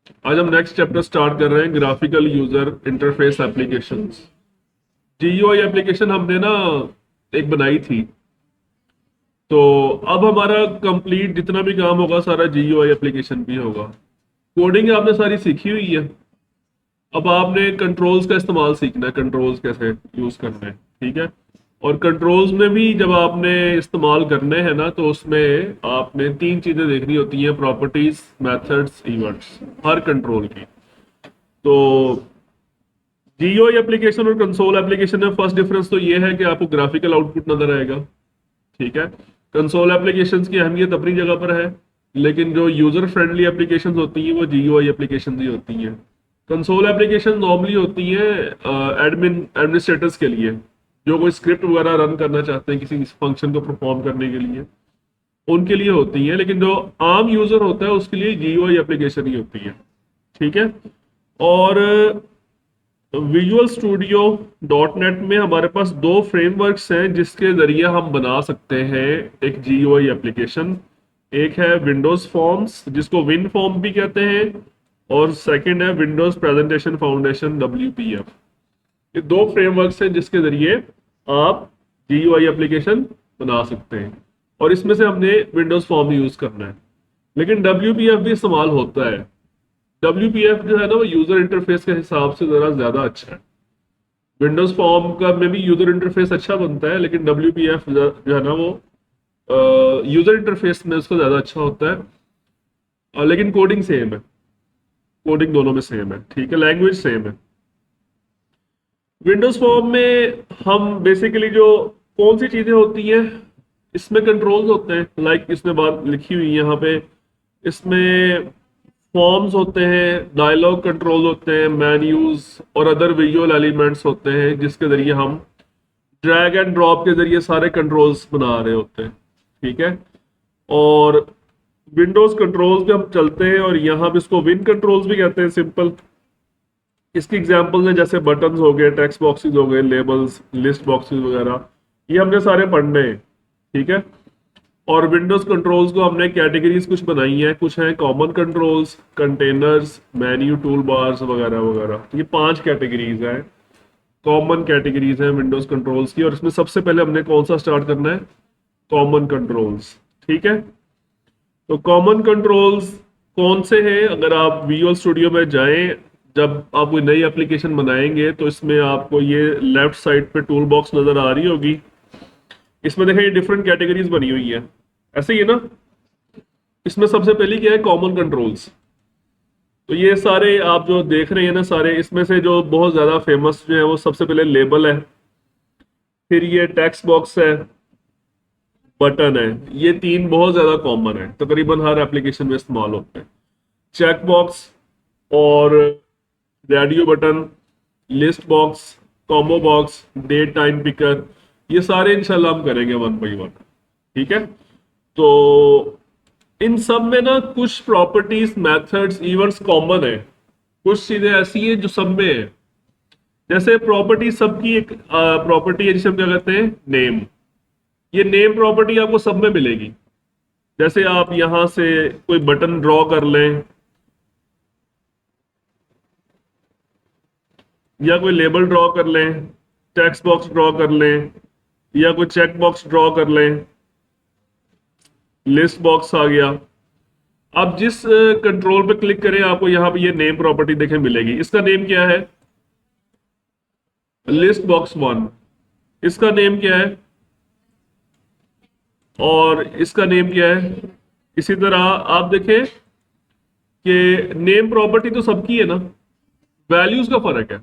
आज हम next chapter start कर रहे हैं, graphical user interface applications. GUI application हमने ना एक बनाई थी, तो अब हमारा कंप्लीट जितना भी काम होगा सारा जीयूआई एप्लीकेशन भी होगा। कोडिंग आपने सारी सीखी हुई है। अब आपने कंट्रोल्स का इस्तेमाल सीखना है, कंट्रोल्स कैसे यूज करने हैं, ठीक है। और कंट्रोल्स में भी जब आपने इस्तेमाल करने हैं ना, तो उसमें आपने तीन चीजें देखनी होती हैं: प्रॉपर्टीज, मेथड्स, इवेंट्स, हर कंट्रोल की। तो जीयूआई एप्लीकेशन और कंसोल एप्लीकेशन में फर्स्ट डिफरेंस तो ये है कि आपको ग्राफिकल आउटपुट नजर आएगा, ठीक है। कंसोल एप्लीकेशंस की अहमियत अपनी जगह पर है, लेकिन जो यूजर फ्रेंडली एप्लीकेशंस होती हैं वो जीयूआई एप्लीकेशंस ही होती हैं। कंसोल एप्लीकेशन नॉर्मली होती हैं एडमिनिस्ट्रेटर्स के लिए, जो कोई स्क्रिप्ट वगैरह रन करना चाहते हैं किसी फंक्शन को परफॉर्म करने के लिए, उनके लिए होती हैं। लेकिन जो आम यूजर होता है उसके लिए जीयूआई एप्लीकेशन ही होती है, ठीक है। और विजुअल स्टूडियो डॉट नेट में हमारे पास दो फ्रेमवर्क्स हैं जिसके जरिए हम बना सकते हैं एक जीयूआई एप्लीकेशन। एक है विंडोज फॉर्म्स, जिसको विन फॉर्म भी कहते हैं, और सेकंड है विंडोज प्रेजेंटेशन फाउंडेशन, WPF। ये दो फ्रेमवर्क्स हैं जिसके जरिए आप जीयूआई एप्लीकेशन बना सकते हैं, और इसमें से हमने विंडोज फॉर्म यूज करना है। लेकिन WPF भी इस्तेमाल होता है। WPF जो है ना वो यूजर इंटरफेस के हिसाब से जरा ज्यादा अच्छा है। विंडोज फॉर्म का में भी यूजर इंटरफेस अच्छा बनता है, लेकिन WPF जो है ना वो यूजर इंटरफेस में उसको ज्यादा अच्छा होता है। लेकिन कोडिंग सेम है, कोडिंग दोनों में सेम है, ठीक है, लैंग्वेज सेम है। विंडोज फॉर्म में हम बेसिकली जो कौन सी चीजें होती हैं, इसमें कंट्रोल्स होते हैं, लाइक इसमें बात लिखी हुई है यहाँ पे। इसमें फॉर्म्स होते हैं, डायलॉग कंट्रोल होते हैं, मेन्यूज और अदर विजुअल एलिमेंट्स होते हैं जिसके जरिए हम ड्रैग एंड ड्रॉप के जरिए सारे कंट्रोल्स बना रहे होते हैं, ठीक है। और विंडोज कंट्रोल्स पे हम चलते हैं, और यहाँ पे इसको विन कंट्रोल्स भी कहते हैं, सिंपल। इसकी एग्जांपल्स हैं जैसे बटन्स हो गए, टेक्स्ट बॉक्सेस हो गए, लेबल्स, लिस्ट बॉक्सेस वगैरह, ये हमने सारे पढ़ने हैं, ठीक है। और विंडोज कंट्रोल्स को हमने कैटेगरीज कुछ बनाई हैं, कुछ हैं common controls, containers, menu, tool bars वगैरह वगैरह। तो ये 5 कैटेगरीज हैं, कॉमन कैटेगरीज हैं विंडोज कंट्रोल्स की। और इसमें सबसे पहले हमने कौन सा स्टार्ट करना है? कॉमन कंट्रोल्स, ठीक है। तो कॉमन कंट्रोल्स कौन से हैं? अगर आप विजुअल स्टूडियो में जाएं, जब आप कोई नई एप्लीकेशन बनाएंगे तो इसमें आपको ये लेफ्ट साइड पे टूल बॉक्स नजर आ रही होगी। इसमें देखें ये डिफरेंट कैटेगरीज बनी हुई है, ऐसे ही है ना। इसमें सबसे पहली क्या है? Common controls. तो ये सारे आप जो देख रहे हैं ना, सारे इसमें से जो बहुत ज्यादा फेमस जो है वो सबसे पहले लेबल है, फिर ये टेक्स्ट बॉक्स है, बटन है। ये तीन बहुत ज्यादा कॉमन है, तकरीबन हर एप्लीकेशन में इस्तेमाल होते हैं। चेक बॉक्स और radio button, list box, combo box, date time picker, ये सारे इंशाल्लाह हम करेंगे वन बाई वन, ठीक है। तो इन सब में ना कुछ प्रॉपर्टीज, मेथड्स, इवेंट्स कॉमन है, कुछ चीजें ऐसी हैं जो सब में है। जैसे प्रॉपर्टी, सबकी एक प्रॉपर्टी है जिसे हम क्या कहते हैं? नेम। ये नेम प्रॉपर्टी आपको सब में मिलेगी। जैसे आप यहां से कोई बटन ड्रॉ कर लें, या कोई लेबल ड्रॉ कर लें, टेक्स्ट बॉक्स ड्रॉ कर लें, या कोई चेक बॉक्स ड्रॉ कर लें, लिस्ट बॉक्स आ गया। आप जिस कंट्रोल पे क्लिक करें आपको यहाँ पे ये नेम प्रॉपर्टी देखें मिलेगी। इसका नेम क्या है? List box 1। इसका नेम क्या है? और इसका नेम क्या है? इसी तरह आप देखें कि नेम प्रॉपर्टी तो सबकी है ना, वैल्यूज का फर्क है।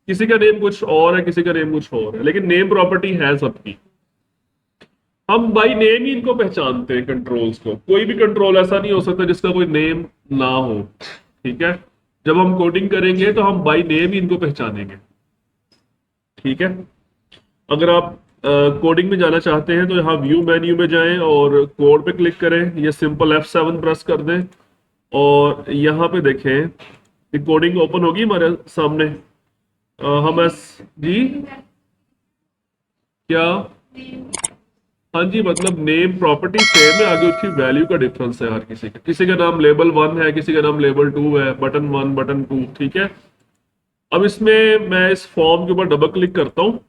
किसी का नेम कुछ और है, किसी का नेम कुछ और है, लेकिन नेम प्रॉपर्टी है सबकी। हम बाई नेम ही इनको पहचानते हैं कंट्रोल्स को। कोई भी कंट्रोल ऐसा नहीं हो सकता जिसका कोई नेम ना हो, ठीक है। जब हम कोडिंग करेंगे तो हम बाई नेम ही इनको पहचानेंगे, ठीक है। अगर आप कोडिंग में जाना चाहते हैं तो यहाँ व्यू मेन्यू में जाएं और कोड पे क्लिक करें, ये सिंपल F7 प्रेस कर दें, और यहाँ पे देखें ये कोडिंग ओपन होगी हमारे सामने। हम जी क्या हाँ जी, मतलब नेम प्रॉपर्टी सेम है, आगे उसकी वैल्यू का डिफरेंस है हर किसी का नाम लेबल 1 है, किसी का नाम लेबल 2 है, बटन 1 बटन 2, ठीक है। अब इसमें मैं इस फॉर्म के ऊपर डबल क्लिक करता हूँ,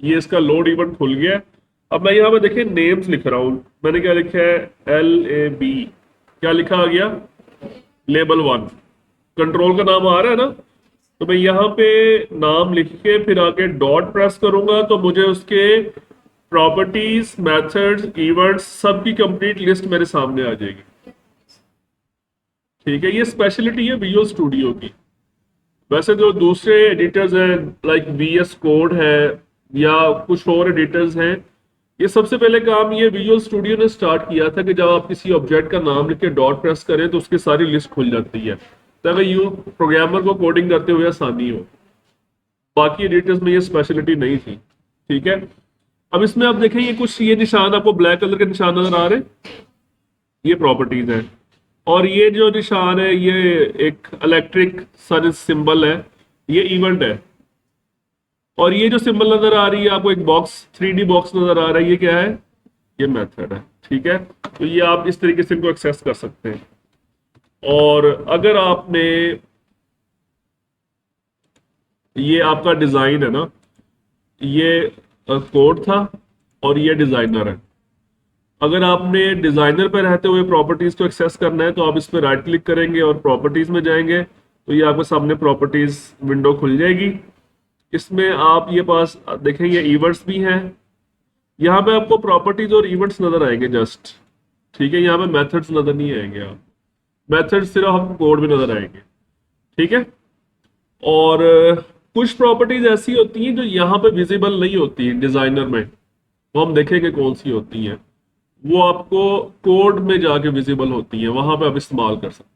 ये इसका लोड इवेंट खुल गया है। अब मैं यहाँ पे देखिए नेम्स लिख रहा हूँ, मैंने क्या लिखा है, LAB, क्या लिखा आ गया, लेबल 1, कंट्रोल का नाम आ रहा है ना। तो मैं यहाँ पे नाम लिख के फिर आके डॉट प्रेस करूंगा तो मुझे उसके प्रॉपर्टीज, मेथड्स, इवेंट्स सब की कंप्लीट लिस्ट मेरे सामने आ जाएगी। ठीक है, ये स्पेशलिटी है विजुअल स्टूडियो की। वैसे जो दूसरे एडिटर्स हैं लाइक VS कोड है या कुछ और एडिटर्स हैं, ये सबसे पहले काम ये विजुअल स्टूडियो ने स्टार्ट किया था कि जब आप किसी ऑब्जेक्ट का नाम लिख के डॉट प्रेस करें तो उसकी सारी लिस्ट खुल जाती है, ताकि यू प्रोग्रामर को कोडिंग करते हुए आसानी हो। बाकी एडिटर्स में ये स्पेशलिटी नहीं थी, ठीक है। अब इसमें आप देखें, ये कुछ ये निशान आपको ब्लैक कलर के निशान नजर आ रहे हैं, ये प्रॉपर्टीज हैं। और ये जो निशान है ये एक इलेक्ट्रिक सन सिंबल है, ये इवेंट है। और ये जो सिंबल नजर आ रही है आपको, एक बॉक्स 3D बॉक्स नजर आ रहा है, ये क्या है, ये मेथड है, ठीक है। तो ये आप इस तरीके से इनको एक्सेस कर सकते हैं। और अगर आपने, ये आपका डिजाइन है ना, ये कोड था और ये डिजाइनर है। अगर आपने डिजाइनर पे रहते हुए प्रॉपर्टीज को एक्सेस करना है तो आप इस पे राइट क्लिक करेंगे और प्रॉपर्टीज में जाएंगे तो ये आपके सामने प्रॉपर्टीज विंडो खुल जाएगी। इसमें आप ये पास देखेंगे इवेंट्स भी हैं, यहाँ पे आपको प्रॉपर्टीज और इवेंट्स नजर आएंगे जस्ट, ठीक है। यहाँ पे मेथड्स नजर नहीं आएंगे, आप मेथड्स सिर्फ आपको कोड में नजर आएंगे, ठीक है। और कुछ प्रॉपर्टीज ऐसी होती हैं जो यहाँ पे विजिबल नहीं होती है डिजाइनर में, वो हम देखेंगे कौन सी होती हैं, वो आपको कोड में जाके विजिबल होती है, वहां पे आप इस्तेमाल कर सकते हैं,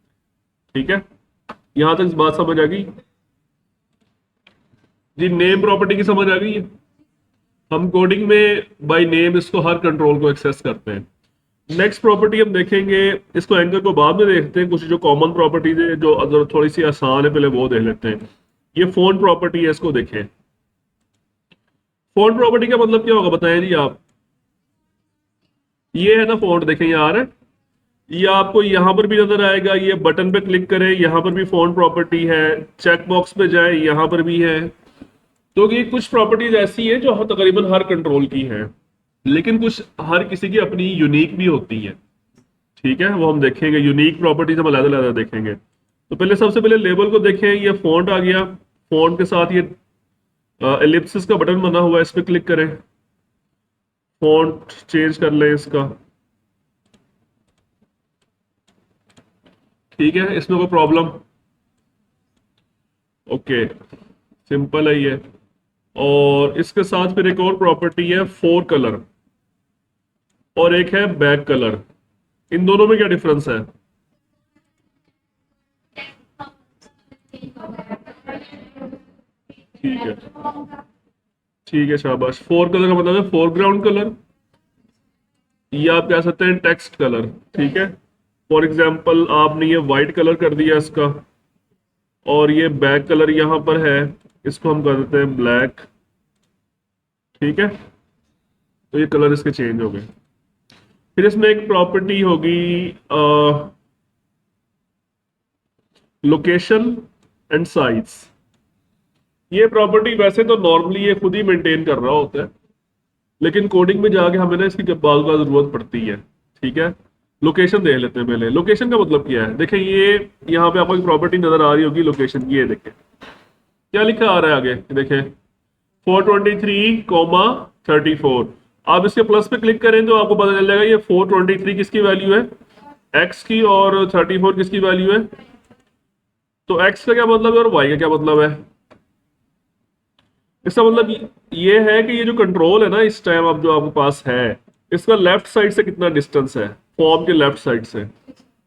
ठीक है। यहां तक बात समझ आ गई जी? नेम प्रॉपर्टी की समझ आ गई है। हम कोडिंग में बाय नेम इसको हर कंट्रोल को एक्सेस करते हैं। नेक्स्ट प्रॉपर्टी हम देखेंगे, इसको एंकर को बाद में देखते हैं, कुछ जो कॉमन प्रॉपर्टीज है जो अगर थोड़ी सी आसान है पहले वो देख लेते हैं। ये फोन प्रॉपर्टी है, इसको देखें। फोन प्रॉपर्टी का मतलब क्या होगा बताएं जी आप। ये है ना फ़ॉन्ट, देखें यहाँ आ रहा है, ये आपको यहाँ पर भी नजर आएगा। ये बटन पे क्लिक करें, यहाँ पर भी फ़ॉन्ट प्रॉपर्टी है, चेक बॉक्स पे जाए, यहाँ पर भी है। तो ये कुछ प्रॉपर्टीज ऐसी हैं जो तकरीबन हर कंट्रोल की हैं, लेकिन कुछ हर किसी की अपनी यूनिक भी होती है, ठीक है। वो हम देखेंगे, यूनिक प्रॉपर्टीज हम अलग अलग देखेंगे। तो पहले सबसे पहले लेबल को देखें, ये फ़ॉन्ट आ गया, फ़ॉन्ट के साथ ये एलिप्सिस का बटन बना हुआ है, इस पर क्लिक करें, फ़ॉन्ट चेंज कर लें इसका, ठीक है। इसमें कोई प्रॉब्लम, ओके, सिंपल है ये। और इसके साथ फिर एक और प्रॉपर्टी है फोर कलर, और एक है बैक कलर। इन दोनों में क्या डिफरेंस है? ठीक है, ठीक है, शाबाश। फोर कलर का मतलब है फोरग्राउंड कलर, या आप कह सकते हैं टेक्स्ट कलर, ठीक है। फॉर एग्जाम्पल आपने ये वाइट कलर कर दिया इसका, और ये बैक कलर यहाँ पर है, इसको हम कर देते हैं ब्लैक, ठीक है। तो ये कलर इसके चेंज हो गए। फिर इसमें एक प्रॉपर्टी होगी लोकेशन एंड साइज। ये प्रॉपर्टी वैसे तो नॉर्मली ये खुद ही मेंटेन कर रहा होता है, लेकिन कोडिंग में जाके हमें ना इसकी बार बार जरूरत पड़ती है, ठीक है। लोकेशन देख लेते हैं पहले। लोकेशन का मतलब क्या है, देखें ये यहाँ पे आपको एक प्रॉपर्टी नजर आ रही होगी लोकेशन की, ये देखें क्या लिखा आ रहा है आगे, देखें 423,34। आप इसके प्लस पे क्लिक करें तो आपको पता चल जाएगा ये 423 किसकी वैल्यू है, एक्स की, और 34 किसकी वैल्यू है। तो एक्स का क्या मतलब है और वाई का क्या मतलब है? इसका मतलब ये है कि ये जो कंट्रोल है ना इस टाइम आप जो आपके पास है, इसका लेफ्ट साइड से कितना डिस्टेंस है, फॉर्म के लेफ्ट साइड से,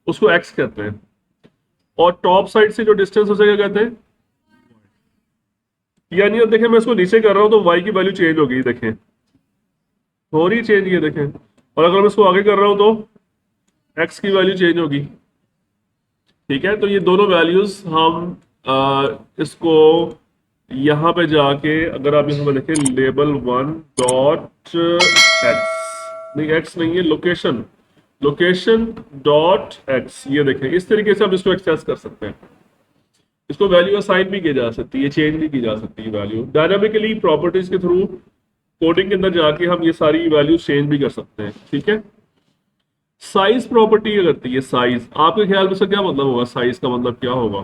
उसको एक्स कहते हैं। और टॉप साइड से जो डिस्टेंस उसे क्या कहते हैं, यानी अब देखें मैं इसको नीचे कर रहा हूं तो वाई की वैल्यू चेंज हो गई, देखें हो रही चेंज, ये देखें। और अगर मैं इसको आगे कर रहा हूं तो एक्स की वैल्यू चेंज होगी, ठीक है। तो ये दोनों वैल्यूज हम इसको यहाँ पे जाके, अगर आप यहाँ पे देखें लेबल 1 डॉट एक्स, नहीं एक्स नहीं है, लोकेशन, लोकेशन डॉट एक्स, ये देखें इस तरीके से हम इसको एक्सेस कर सकते हैं। इसको वैल्यू असाइन भी की जा सकती है, चेंज भी की जा सकती है वैल्यू डायनामिकली प्रॉपर्टीज के थ्रू। कोडिंग के अंदर जाके हम ये सारी वैल्यू चेंज भी कर सकते हैं, ठीक है। साइज प्रॉपर्टी क्या करती है, साइज आपके ख्याल में इसका क्या मतलब होगा, साइज का मतलब क्या होगा,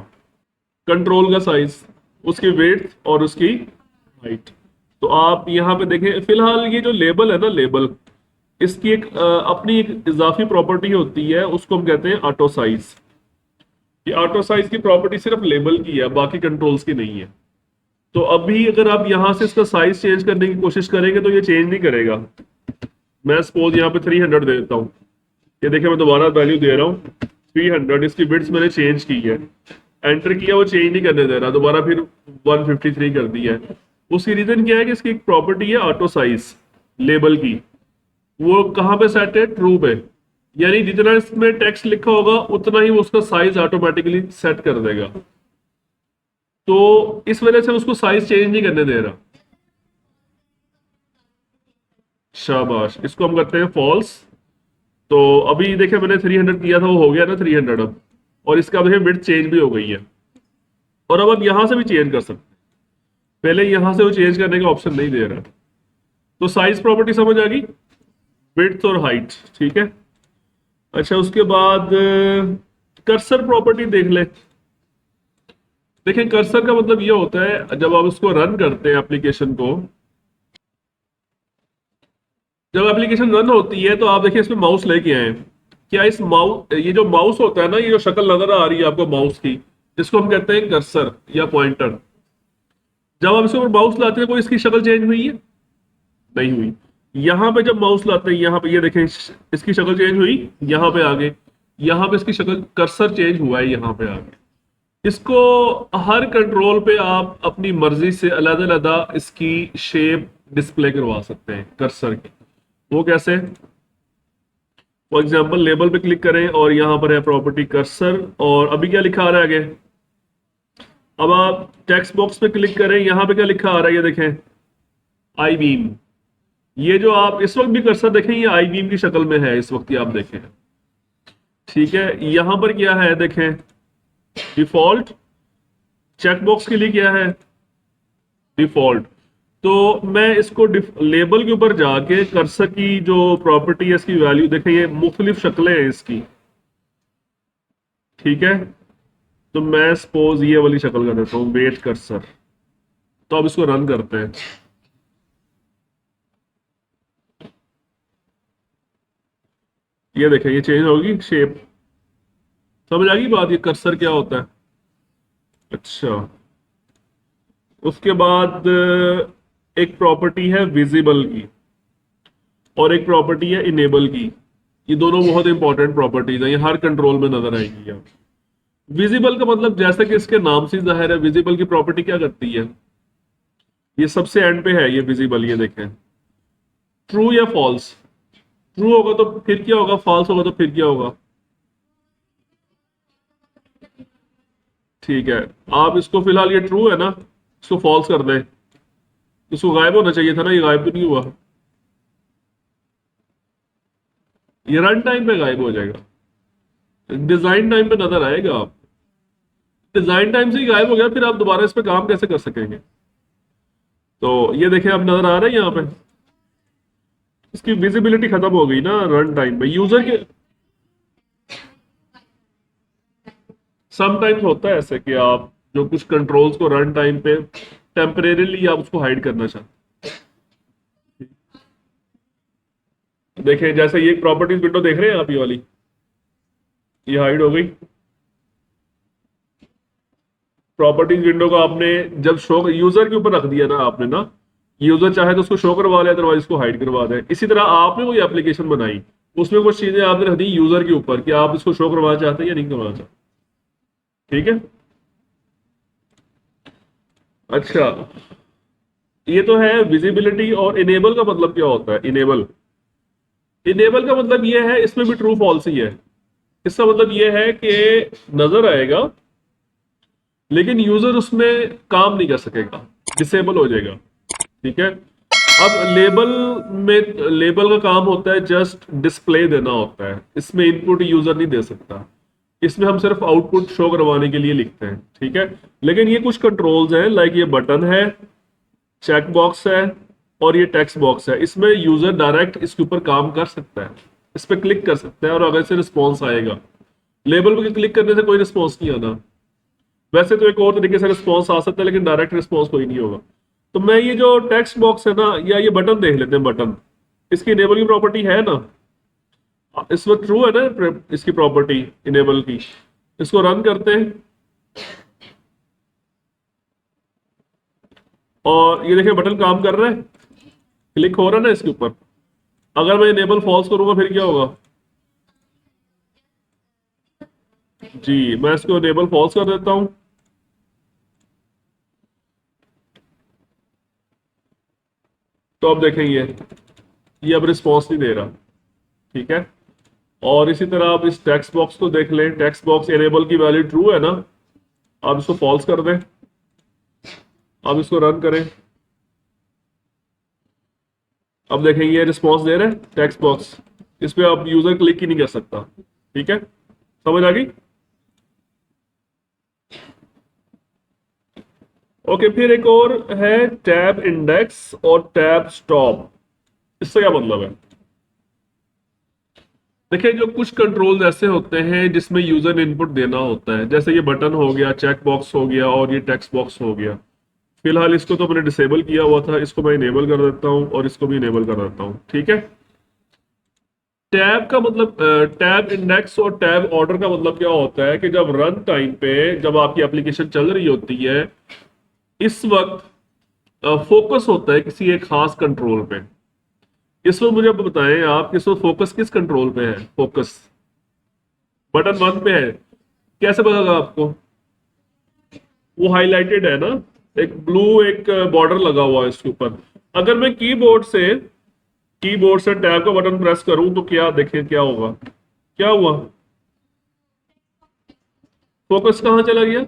कंट्रोल का साइज, उसकी वेट और उसकी हाइट। तो आप यहाँ पे देखें, फिलहाल ये जो लेबल है ना, लेबल, इसकी एक अपनी एक इजाफी प्रॉपर्टी होती है, उसको हम कहते हैं ऑटो साइज। ये ऑटो साइज की प्रॉपर्टी सिर्फ लेबल की है, बाकी कंट्रोल्स की नहीं है। तो अभी अगर आप यहां से इसका साइज चेंज करने की कोशिश करेंगे तो ये चेंज नहीं करेगा। मैं सपोज यहाँ पे 300 दे देता हूँ, ये देखिए मैं दोबारा वैल्यू दे रहा हूँ 300, इसकी बिट्स मैंने चेंज की है, एंटर किया, वो चेंज नहीं करने दे रहा, दोबारा फिर 153 कर दिया है। उसकी रीजन क्या है कि इसकी एक प्रॉपर्टी है ऑटो साइज लेबल की, वो कहाँ पे सेट है, ट्रू पे, यानी जितना इसमें टेक्स्ट लिखा होगा उतना ही वो उसका साइज ऑटोमेटिकली सेट कर देगा। तो इस वजह से उसको साइज चेंज नहीं करने दे रहा। शाबाश, इसको हम करते हैं फॉल्स। तो अभी देखिए मैंने 300 किया था, वो हो गया ना 300 अब, और इसका देखिए विड्थ चेंज भी हो गई है। और अब आप यहां से भी चेंज कर सकते हैं, पहले यहां से वो चेंज करने का ऑप्शन नहीं दे रहा। तो साइज प्रॉपर्टी समझ आ गई, विड्थ और हाइट, ठीक है। अच्छा, उसके बाद कर्सर प्रॉपर्टी देख ले। देखिए कर्सर का मतलब ये होता है जब आप उसको रन करते हैं एप्लीकेशन को, जब एप्लीकेशन रन होती है तो आप देखिए इसमें माउस लेके आए, क्या इस माउस, ये जो माउस होता है ना, ये जो शक्ल नजर आ रही है आपको माउस की, इसको हम कहते हैं कर्सर या पॉइंटर। जब आप इसके ऊपर माउस लाते हैं कोई इसकी शक्ल चेंज हुई है, नहीं हुई। यहां पे जब माउस लाते हैं, यहां पे ये देखें इसकी शक्ल चेंज हुई, यहां पे आगे, यहां पे इसकी शक्ल, कर्सर चेंज हुआ है यहां पे आगे। इसको हर कंट्रोल पे आप अपनी मर्जी से अलग अलग इसकी शेप डिस्प्ले करवा सकते हैं कर्सर की। वो कैसे, फॉर एग्जांपल लेबल पे क्लिक करें और यहां पर है प्रॉपर्टी कर्सर, और अभी क्या लिखा आ रहा है आगे, अब आप टेक्स्ट बॉक्स पे क्लिक करें, यहां पे क्या लिखा आ रहा है, ये देखें आई बीम। ये जो आप इस वक्त भी कर्सर देखें, ये आई बीम की शक्ल में है इस वक्त, ये आप देखें, ठीक है। यहां पर क्या है देखें, डिफॉल्ट, चेकबॉक्स के लिए क्या है, डिफॉल्ट। तो मैं इसको लेबल के ऊपर जाके कर्सर की जो प्रॉपर्टी है इसकी वैल्यू देखें, ये मुख्तलिफ शक्लें हैं इसकी, ठीक है। तो मैं सपोज ये वाली शक्ल कर देता हूँ, वेट कर्सर। तो अब इसको रन करते हैं, ये देखें ये चेंज होगी शेप। समझ आ गई बात, ये कर्सर क्या होता है। अच्छा, उसके बाद एक प्रॉपर्टी है विजिबल की और एक प्रॉपर्टी है इनेबल की। ये दोनों बहुत इंपॉर्टेंट प्रॉपर्टीज हैं, ये हर कंट्रोल में नजर आएंगी आप। विजिबल का मतलब जैसा कि इसके नाम से जाहिर है, विजिबल की प्रॉपर्टी क्या करती है, ये सबसे एंड पे है ये विजिबल, ये देखें ट्रू या फॉल्स। ट्रू होगा तो फिर क्या होगा, फॉल्स होगा तो फिर क्या होगा, ठीक है। आप इसको फिलहाल, ये ट्रू है ना, इसको फॉल्स कर दें, इसको गायब होना चाहिए था ना, ये गायब भी नहीं हुआ, ये रन टाइम पे गायब हो जाएगा, डिजाइन टाइम पे नजर आएगा। आप डिजाइन टाइम से ही गायब हो गया, फिर आप दोबारा इस पे काम कैसे कर सकेंगे। तो ये देखें अब नजर आ रहा है यहाँ पे, इसकी विजिबिलिटी खत्म हो गई ना रन टाइम पे यूजर के। समटाइम्स होता है ऐसे कि आप जो कुछ कंट्रोल्स को रन टाइम पे टेम्परेरीली आप उसको हाइड करना चाहते हैं। देखें जैसे ये प्रॉपर्टीज विंडो देख रहे हैं आप, ये वाली, ये हाइड हो गई। प्रॉपर्टीज विंडो को आपने जब शो यूजर के ऊपर रख दिया ना आपने ना, यूजर चाहे तो उसको शो करवा ले, अदरवाइज उसको हाइड करवा दे। इसी तरह आपने कोई एप्लीकेशन बनाई, उसमें कुछ चीजें आपने रख दी यूजर के ऊपर कि आप इसको शो करवाना चाहते हैं या नहीं करवाना चाहते, ठीक है। अच्छा, ये तो है विजिबिलिटी। और इनेबल का मतलब क्या होता है, इनेबल, इनेबल का मतलब ये है, इसमें भी ट्रू फॉल्स ही है। इसका मतलब ये है कि नजर आएगा लेकिन यूजर उसमें काम नहीं कर सकेगा, डिसेबल हो जाएगा, ठीक है। अब लेबल का काम होता है जस्ट डिस्प्ले देना होता है, इसमें इनपुट यूजर नहीं दे सकता। इसमें हम सिर्फ आउटपुट शो करवाने के लिए लिखते हैं, ठीक है। लेकिन ये कुछ कंट्रोल्स हैं, लाइक ये बटन है, चेक बॉक्स है और ये टेक्स्ट बॉक्स है। इसमें यूजर डायरेक्ट इसके ऊपर काम कर सकता है, इस पर क्लिक कर सकता है और अगर से रिस्पॉन्स आएगा। लेबल पे क्लिक करने से कोई रिस्पॉन्स नहीं आना। वैसे तो एक और तरीके से रिस्पॉन्स आ सकता है, लेकिन डायरेक्ट रिस्पॉन्स कोई नहीं होगा। तो मैं ये जो टेक्स्ट बॉक्स है ना, या ये बटन देख लेते हैं। बटन, इसकी इनेबल की प्रॉपर्टी है ना, इस वक्त ट्रू है ना इसकी प्रॉपर्टी इनेबल की। इसको रन करते हैं और ये देखिए बटन काम कर रहा है, क्लिक हो रहा है ना इसके ऊपर। अगर मैं इनेबल फॉल्स करूंगा फिर क्या होगा? जी, मैं इसको इनेबल फॉल्स कर देता हूं। तो अब देखें ये अब रिस्पॉन्स नहीं दे रहा, ठीक है। और इसी तरह आप इस टेक्स्ट बॉक्स को देख लें। टेक्स्ट बॉक्स इनेबल की वैल्यू ट्रू है ना, आप इसको फॉल्स कर दें। अब इसको रन करें। अब देखें ये रिस्पॉन्स दे रहे हैं टेक्स्ट बॉक्स। इस पे आप यूजर क्लिक ही नहीं कर सकता, ठीक है। समझ आ गई? ओके, फिर एक और है टैब इंडेक्स और टैब स्टॉप। इससे क्या मतलब है? देखिए, जो कुछ कंट्रोल्स ऐसे होते हैं जिसमें यूजर इनपुट देना होता है, जैसे ये बटन हो गया, चेक बॉक्स हो गया और ये टेक्स्ट बॉक्स हो गया। फिलहाल इसको तो मैंने डिसेबल किया हुआ था, इसको मैं इनेबल कर देता हूं और इसको भी इनेबल कर देता हूं, ठीक है। टैब का मतलब, टैब इंडेक्स और टैब ऑर्डर का मतलब क्या होता है कि जब रन टाइम पे, जब आपकी एप्लीकेशन चल रही होती है, इस वक्त फोकस होता है किसी एक खास कंट्रोल पे। इस वक्त मुझे अब बताएं आप, इस वक्त फोकस किस कंट्रोल पे है? फोकस बटन 1 पे है। कैसे पता लगा आपको? वो हाईलाइटेड है ना, एक ब्लू एक बॉर्डर लगा हुआ है इसके ऊपर। अगर मैं कीबोर्ड से टैब का बटन प्रेस करूं तो क्या देखें, क्या होगा? क्या हुआ? फोकस कहां चला गया?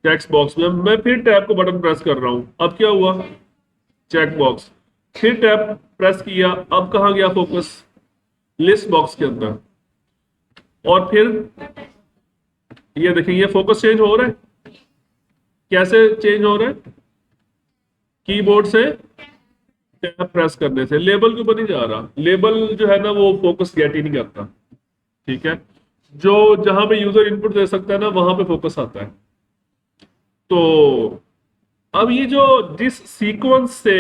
टेक्स्ट बॉक्स में। मैं फिर टैब को बटन प्रेस कर रहा हूं, अब क्या हुआ? Check box. फिर टैब प्रेस किया, अब कहां गया फोकस? लिस्ट बॉक्स के अंदर। और फिर ये देखिए, ये फोकस चेंज हो रहा है। कैसे चेंज हो रहा है? कीबोर्ड से टैब प्रेस करने से। लेबल के ऊपर नहीं जा रहा। लेबल जो है ना, वो फोकस गेट ही नहीं करता, ठीक है। जो जहां पे यूजर इनपुट दे सकता है ना, वहां पे फोकस आता है। तो अब ये जो जिस सीक्वेंस से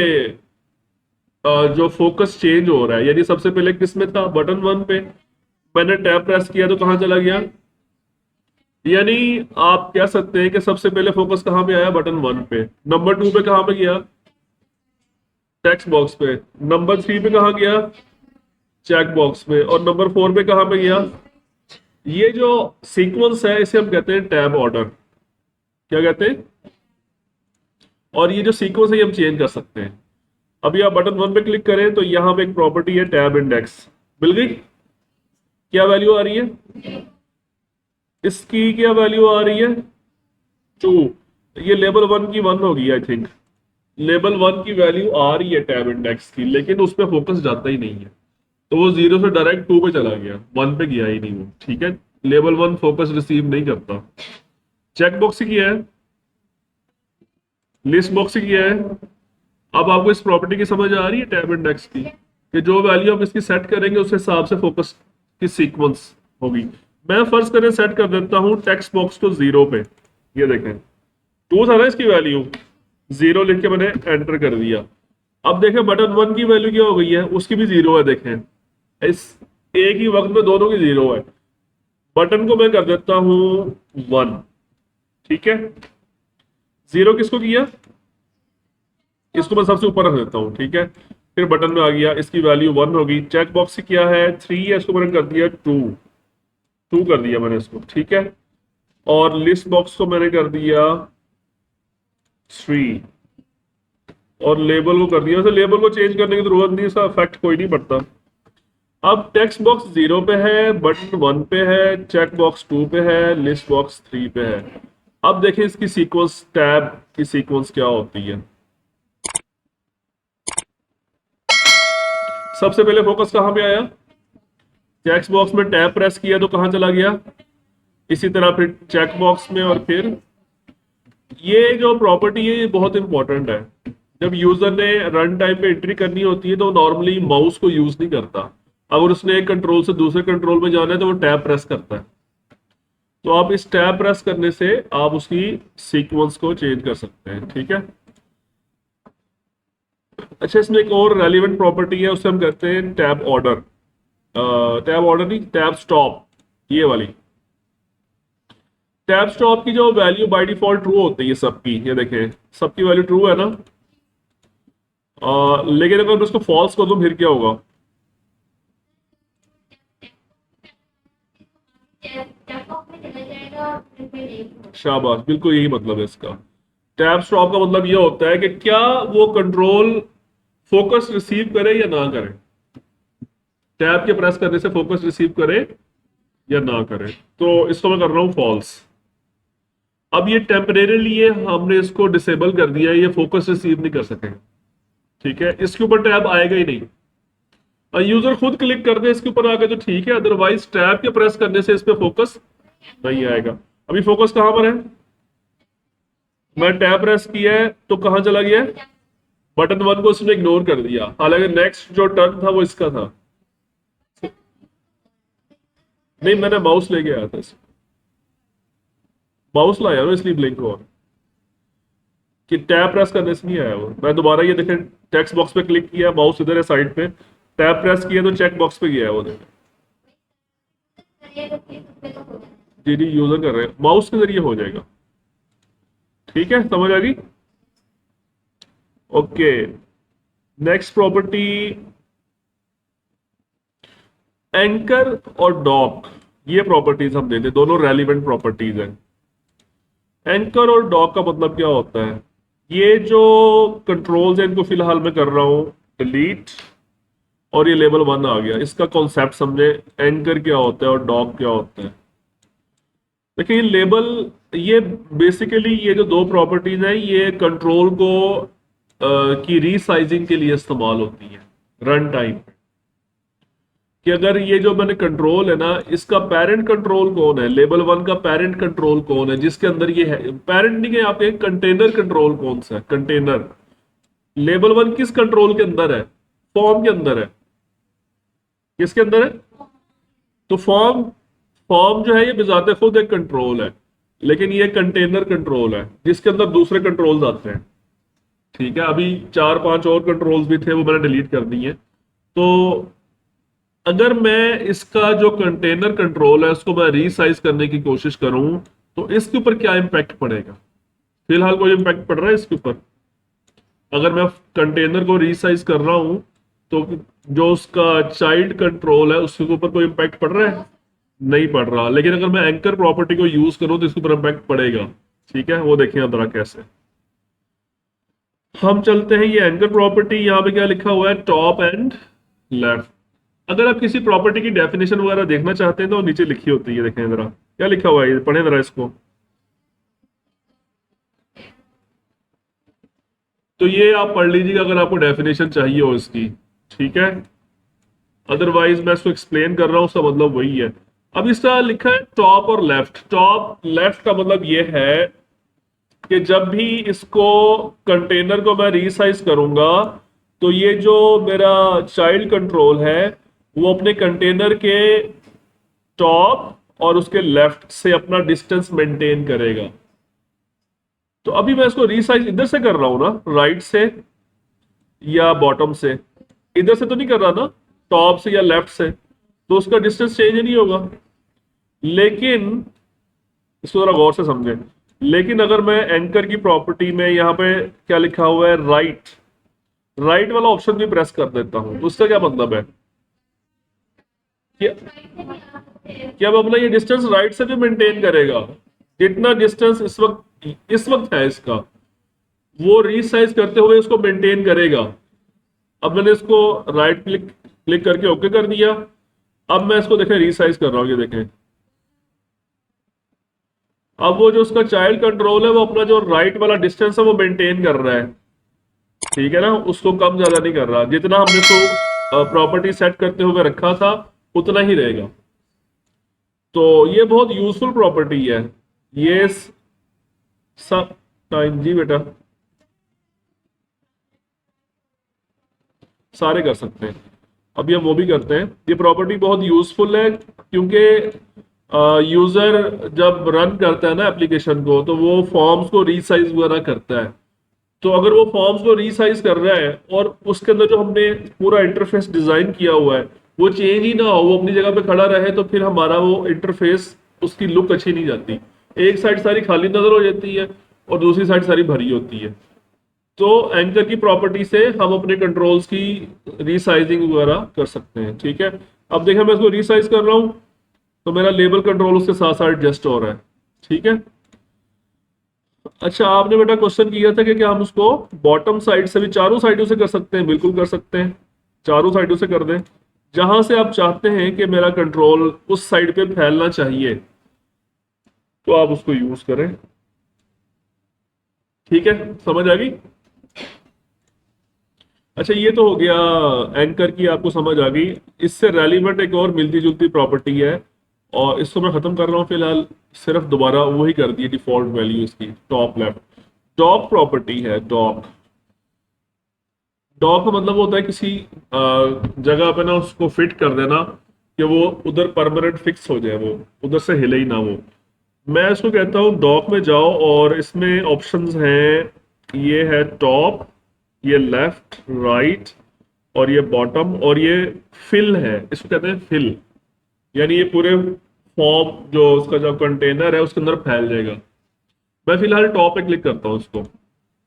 जो फोकस चेंज हो रहा है, यानी सबसे पहले किस में था? बटन 1 पे। मैंने टैब प्रेस किया तो कहां चला गया? यानी आप कह सकते हैं कि सबसे पहले फोकस कहां पे आया? बटन 1 पे। नंबर 2 पे कहां पे गया? टेक्स्ट बॉक्स पे। नंबर 3 पे कहां गया? चेक बॉक्स पे। और नंबर 4 पे कहां पे गया? ये जो सीक्वेंस है इसे हम कहते हैं टैब ऑर्डर। क्या कहते हैं? और ये जो सीक्वेंस है ये हम चेंज कर सकते हैं। अभी आप बटन 1 पे क्लिक करें तो यहां पे एक प्रॉपर्टी है टैब इंडेक्स, मिल गई। क्या वैल्यू आ रही है? इसकी क्या वैल्यू आ रही है? 2। ये लेवल 1 की 1 होगी आई थिंक। लेवल 1 की वैल्यू आ रही है टैब इंडेक्स की, लेकिन उस पर फोकस जाता ही नहीं है। तो वो 0 से डायरेक्ट 2 पे चला गया, 1 पे गया ही नहीं वो, ठीक है। लेवल 1 फोकस रिसीव नहीं करता। चेक बॉक्स ही किया है, लिस्ट बॉक्स ही किया है। अब आपको इस प्रॉपर्टी की समझ आ रही है टैब इंडेक्स की, कि जो वैल्यू आप इसकी सेट करेंगे उस हिसाब से फोकस की सीक्वेंस होगी। मैं फर्ज करें सेट कर देता हूं टेक्स्ट बॉक्स को 0 पे। ये देखें 2 था ना इसकी वैल्यू, 0 लिख के मैंने एंटर कर दिया। अब देखें बटन 1 की वैल्यू क्या हो गई है? उसकी भी 0 है। देखें इस एक ही वक्त में दोनों की 0 है। बटन को मैं कर देता हूं 1, ठीक है। 0 किसको किया? इसको मैं सबसे ऊपर रख देता हूं, ठीक है। फिर बटन में आ गया, इसकी वैल्यू 1 होगी। चेक बॉक्स की क्या है? 3 है, इसको मैंने कर दिया 2 कर दिया मैंने इसको, ठीक है। और लिस्ट बॉक्स को मैंने कर दिया 3 और लेबल को कर दिया। वैसे लेबल को चेंज करने की जरूरत नहीं, इसका इफेक्ट कोई नहीं पड़ता। अब टेक्स्ट बॉक्स 0 पे है, बटन 1 पे है, चेक बॉक्स 2 पे है, लिस्ट बॉक्स 3 पे है। अब देखिए इसकी सीक्वेंस, टैब की सीक्वेंस क्या होती है। सबसे पहले फोकस कहाँ पे आया, चेक बॉक्स में टैब प्रेस किया तो कहाँ चला गया, इसी तरह फिर चेक बॉक्स में, और फिर ये जो प्रॉपर्टी है ये बहुत इंपॉर्टेंट है। जब यूजर ने रन टाइम पे एंट्री करनी होती है तो नॉर्मली माउस को यूज नहीं करता, अगर उसने एक कंट्रोल से दूसरे कंट्रोल में जाना है तो वो टैब प्रेस करता है। तो आप इस टैब प्रेस करने से आप उसकी सीक्वेंस को चेंज कर सकते हैं, ठीक है। अच्छा, इसमें एक और रेलिवेंट प्रॉपर्टी है, उसे हम कहते हैं टैब ऑर्डर। टैब ऑर्डर नहीं, टैब स्टॉप, ये वाली। टैब स्टॉप की जो वैल्यू बाय डिफॉल्ट ट्रू होती है सबकी, ये देखें सबकी वैल्यू ट्रू है ना। लेकिन अगर मैं उसको फॉल्स कर दूं फिर क्या होगा, शाबाश, बिल्कुल यही मतलब है इसका। टैब स्टॉप का मतलब ये होता है कि क्या वो कंट्रोल फोकस रिसीव करे या ना करे, टैब के प्रेस करने से फोकस रिसीव करे या ना करे। तो इसको मैं कर रहा हूं फॉल्स। अब ये टेम्परेरीली ये हमने इसको डिसेबल कर दिया है, ये फोकस रिसीव नहीं कर सकेंगे, ठीक है। इसके ऊपर टैब आएगा ही नहीं, यूजर खुद क्लिक कर दे इसके ऊपर आके तो ठीक है, अदरवाइज टैब के प्रेस करने से इस पे फोकस नहीं आएगा। अभी फोकस कहां पर है, मैं टैब प्रेस किया है तो कहां चला गया है, बटन 1 को उसने इग्नोर कर दिया, हालांकि नेक्स्ट जो टर्न था वो इसका था। नहीं, मैंने माउस लेके आया था, माउस लाया ना इसलिए ब्लिंक हुआ, कि टैब प्रेस करने से नहीं आया वो। मैं दोबारा ये देखें टेक्स्ट बॉक्स पे क्लिक किया, माउस इधर है साइड पे, टैब प्रेस किया तो चेक बॉक्स पे गया है वो, देखें। जी जी, यूजर कर रहे हैं, माउस के जरिए हो जाएगा, ठीक है, समझ आ गई। ओके, नेक्स्ट प्रॉपर्टी एंकर और डॉक, ये प्रॉपर्टीज हम देते, दोनों रेलिवेंट प्रॉपर्टीज हैं। एंकर और डॉक का मतलब क्या होता है, ये जो कंट्रोल्स हैं इनको फिलहाल मैं कर रहा हूं डिलीट, और ये लेवल 1 आ गया। इसका कॉन्सेप्ट समझे, एंकर क्या होता है और डॉक क्या होता है। देखिए ये लेबल, ये बेसिकली ये जो दो प्रॉपर्टीज हैं ये कंट्रोल को की रीसाइजिंग के लिए इस्तेमाल होती है रन टाइम, कि अगर ये जो मैंने कंट्रोल है ना, इसका पेरेंट कंट्रोल कौन है, लेवल 1 का पेरेंट कंट्रोल कौन है, जिसके अंदर ये है, पेरेंट नहीं है यहाँ पे, कंटेनर कंट्रोल कौन सा है, कंटेनर। लेवल 1 किस कंट्रोल के अंदर है, फॉर्म के अंदर है, किसके अंदर है, तो फॉर्म, फॉर्म जो है ये बिजाते खुद एक कंट्रोल है, लेकिन ये कंटेनर कंट्रोल है जिसके अंदर दूसरे कंट्रोल्स आते हैं, ठीक है। अभी 4-5 और कंट्रोल्स भी थे, वो मैंने डिलीट कर दिए। तो अगर मैं इसका जो कंटेनर कंट्रोल है उसको मैं रीसाइज करने की कोशिश करूं तो इसके ऊपर क्या इंपैक्ट पड़ेगा, फिलहाल कोई इंपैक्ट पड़ रहा है इसके ऊपर। अगर मैं कंटेनर को रीसाइज कर रहा हूं तो जो उसका चाइल्ड कंट्रोल है उसके ऊपर कोई इंपैक्ट पड़ रहा है, नहीं पड़ रहा। लेकिन अगर मैं एंकर प्रॉपर्टी को यूज करूं तो इसके ऊपर इंपैक्ट पड़ेगा, ठीक है। वो देखें जरा कैसे, हम चलते हैं, ये एंकर प्रॉपर्टी, यहाँ पे क्या लिखा हुआ है, टॉप एंड लेफ्ट। अगर आप किसी प्रॉपर्टी की डेफिनेशन वगैरह देखना चाहते हैं तो नीचे लिखी होती है, देखें जरा क्या लिखा हुआ है, पढ़ें जरा इसको। तो ये आप पढ़ लीजिएगा अगर आपको डेफिनेशन चाहिए हो इसकी, ठीक है। अदरवाइज मैं इसको एक्सप्लेन कर रहा हूं, उसका मतलब वही है। अब इसका लिखा है टॉप और लेफ्ट। टॉप लेफ्ट का मतलब ये है कि जब भी इसको कंटेनर को मैं रीसाइज करूंगा तो ये जो मेरा चाइल्ड कंट्रोल है वो अपने कंटेनर के टॉप और उसके लेफ्ट से अपना डिस्टेंस मेंटेन करेगा। तो अभी मैं इसको रीसाइज इधर से कर रहा हूं ना, राइट से या बॉटम से, इधर से तो नहीं कर रहा ना, टॉप से या लेफ्ट से, तो उसका डिस्टेंस चेंज नहीं होगा। लेकिन इसको जरा गौर से समझें, लेकिन अगर मैं एंकर की प्रॉपर्टी में यहाँ पे क्या लिखा हुआ है, राइट, राइट वाला ऑप्शन भी प्रेस कर देता हूं, तो उसका क्या मतलब है कि अब अपना ये डिस्टेंस राइट से भी मेंटेन करेगा, जितना डिस्टेंस इस वक्त है इसका, वो रीसाइज करते हुए इसको मेंटेन करेगा। अब मैंने इसको राइट क्लिक क्लिक करके ओके कर दिया। अब मैं इसको देखें रीसाइज कर रहा हूं, ये देखें, अब वो जो उसका चाइल्ड कंट्रोल है वो अपना जो राइट वाला डिस्टेंस है वो मेंटेन कर रहा है, ठीक है ना, उसको कम ज्यादा नहीं कर रहा। जितना हमने इसको प्रॉपर्टी सेट करते हुए रखा था उतना ही रहेगा। तो ये बहुत यूजफुल प्रॉपर्टी है। ये सब टाइम जी बेटा सारे कर सकते हैं। अभी हम वो भी करते हैं। ये प्रॉपर्टी बहुत यूजफुल है क्योंकि यूजर जब रन करता है ना एप्लीकेशन को, तो वो फॉर्म्स को रीसाइज वगैरह करता है। तो अगर वो फॉर्म्स को रीसाइज कर रहा है और उसके अंदर जो हमने पूरा इंटरफेस डिजाइन किया हुआ है वो चेंज ही ना हो, वो अपनी जगह पे खड़ा रहे, तो फिर हमारा वो इंटरफेस, उसकी लुक अच्छी नहीं जाती। एक साइड सारी खाली नजर हो जाती है और दूसरी साइड सारी भरी होती है। तो एंकर की प्रॉपर्टी से हम अपने कंट्रोल्स की रीसाइजिंग वगैरह कर सकते हैं। ठीक है, अब देखिए मैं इसको रीसाइज कर रहा हूँ तो मेरा लेबल कंट्रोल उसके साथ साथ एडजस्ट हो रहा है। ठीक है। अच्छा, आपने बेटा क्वेश्चन किया था कि क्या हम उसको बॉटम साइड से भी चारों साइडों से कर सकते हैं? बिल्कुल कर सकते हैं, चारों साइडों से कर दें। जहां से आप चाहते हैं कि मेरा कंट्रोल उस साइड पे फैलना चाहिए तो आप उसको यूज करें। ठीक है, समझ आ गई? अच्छा, ये तो हो गया एंकर की, आपको समझ आ गई। इससे रेलिवेंट एक और मिलती जुलती प्रॉपर्टी है और इसको मैं खत्म कर रहा हूँ फिलहाल। सिर्फ दोबारा वही कर दी डिफॉल्ट वैल्यू इसकी, टॉप लेफ्ट। डॉक प्रॉपर्टी है, डॉक। डॉक का मतलब होता है किसी जगह पे ना उसको फिट कर देना कि वो उधर परमानेंट फिक्स हो जाए, वो उधर से हिले ही ना वो। मैं इसको कहता हूँ डॉक में जाओ और इसमें ऑप्शंस हैं। ये है टॉप, ये लेफ्ट, राइट, और ये बॉटम, और ये फिल है, इसको कहते हैं फिल। यानी ये पूरे फॉर्म जो उसका जो कंटेनर है उसके अंदर फैल जाएगा। मैं फिलहाल टॉप पे क्लिक करता हूँ इसको।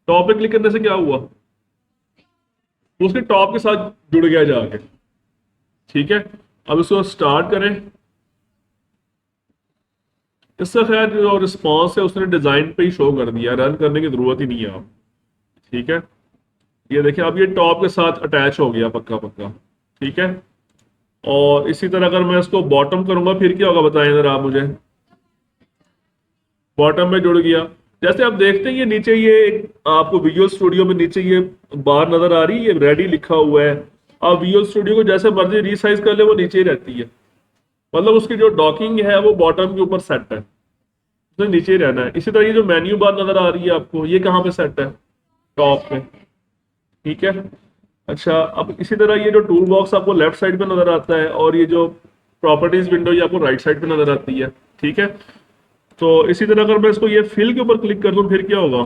टॉप पे क्लिक करने से क्या हुआ, वो उसके टॉप के साथ जुड़ गया जाके। ठीक है, अब इसको स्टार्ट करें। इसका खैर जो रिस्पॉन्स है उसने डिजाइन पे ही शो कर दिया, रन करने की जरूरत ही नहीं है आप। ठीक है, ये देखिए अब ये टॉप के साथ अटैच हो गया पक्का पक्का। ठीक है, और इसी तरह अगर मैं इसको बॉटम करूंगा फिर क्या होगा बताएं जरा आप मुझे। बॉटम में जुड़ गया। जैसे आप देखते हैं ये नीचे ये आपको विजुअल स्टूडियो में नीचे ये बार नजर आ रही है, ये रेडी लिखा हुआ है। आप विजुअल स्टूडियो को जैसे मर्जी रीसाइज कर ले वो नीचे ही रहती है। मतलब उसकी जो डॉकिंग है वो बॉटम के ऊपर सेट है, उसने नीचे ही रहना है। इसी तरह ये जो मेन्यू बार नजर आ रही है आपको, ये कहाँ पे सेट है? टॉप पे। ठीक है। अच्छा, अब इसी तरह ये जो टूल बॉक्स आपको लेफ्ट साइड पे नजर आता है और ये जो प्रॉपर्टीज विंडो ये आपको राइट साइड पे नजर आती है। ठीक है, तो इसी तरह अगर मैं इसको ये फिल के ऊपर क्लिक कर दूं फिर क्या होगा,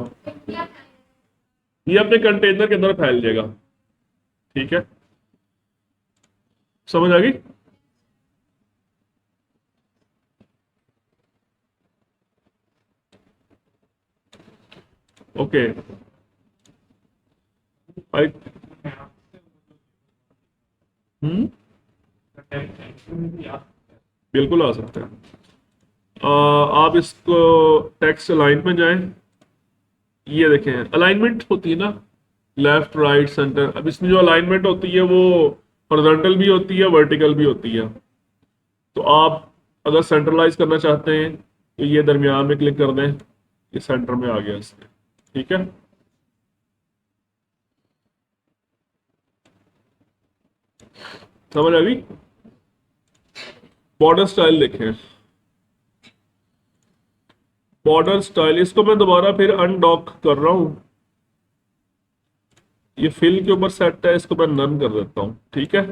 ये अपने कंटेनर के अंदर फैल जाएगा। ठीक है, समझ आ गई? ओके। आई हम्म बिल्कुल आ सकते हैं। आप इसको टेक्स्ट अलाइन में जाएं। ये देखें अलाइनमेंट होती है ना, लेफ्ट राइट सेंटर। अब इसमें जो अलाइनमेंट होती है वो हॉरिजॉन्टल भी होती है, वर्टिकल भी होती है। तो आप अगर सेंट्रलाइज करना चाहते हैं तो ये दरमियान में क्लिक कर दें, ये सेंटर में आ गया इसमें। ठीक है, समझ आ गई? बॉर्डर स्टाइल देखें, बॉर्डर स्टाइल इसको मैं दोबारा फिर अनडॉक कर रहा हूं। ये फिल के ऊपर सेट है, इसको मैं नन कर देता हूं। ठीक है।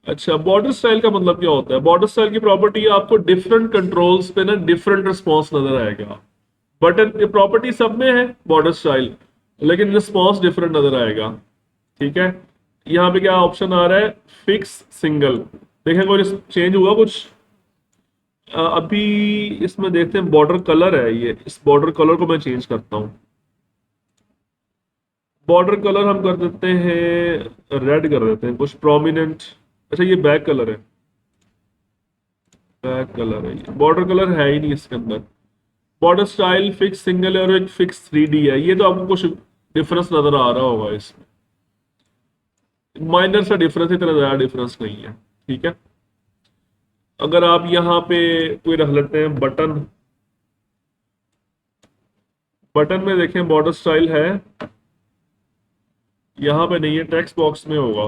अच्छा, बॉर्डर स्टाइल का मतलब क्या होता है? बॉर्डर स्टाइल की प्रॉपर्टी है आपको डिफरेंट कंट्रोल्स पे ना डिफरेंट रिस्पॉन्स नजर आएगा। बटन ये प्रॉपर्टी सब में है बॉर्डर स्टाइल, लेकिन रिस्पॉन्स डिफरेंट नजर आएगा। ठीक है, यहाँ पे क्या ऑप्शन आ रहा है? Fix single. देखें कोई चेंज हुआ कुछ? अभी इसमें देखते हैं बॉर्डर कलर है ये, इस बॉर्डर कलर को मैं चेंज करता हूँ। बॉर्डर कलर हम कर देते हैं रेड, कर देते हैं कुछ प्रोमिनेंट। अच्छा, ये बैक कलर है, बैक कलर है ये, बॉर्डर कलर है ही नहीं इसके अंदर। बॉर्डर स्टाइल फिक्स सिंगल है और एक फिक्स 3D है। ये तो आपको कुछ डिफरेंस नजर आ रहा होगा इसमें, माइनर सा डिफरेंस, इतना ज्यादा डिफरेंस नहीं है। ठीक है, अगर आप यहाँ पे कोई रख लेते हैं बटन, बटन में देखें बॉर्डर स्टाइल है, यहाँ पे नहीं है, टेक्स्ट बॉक्स में होगा।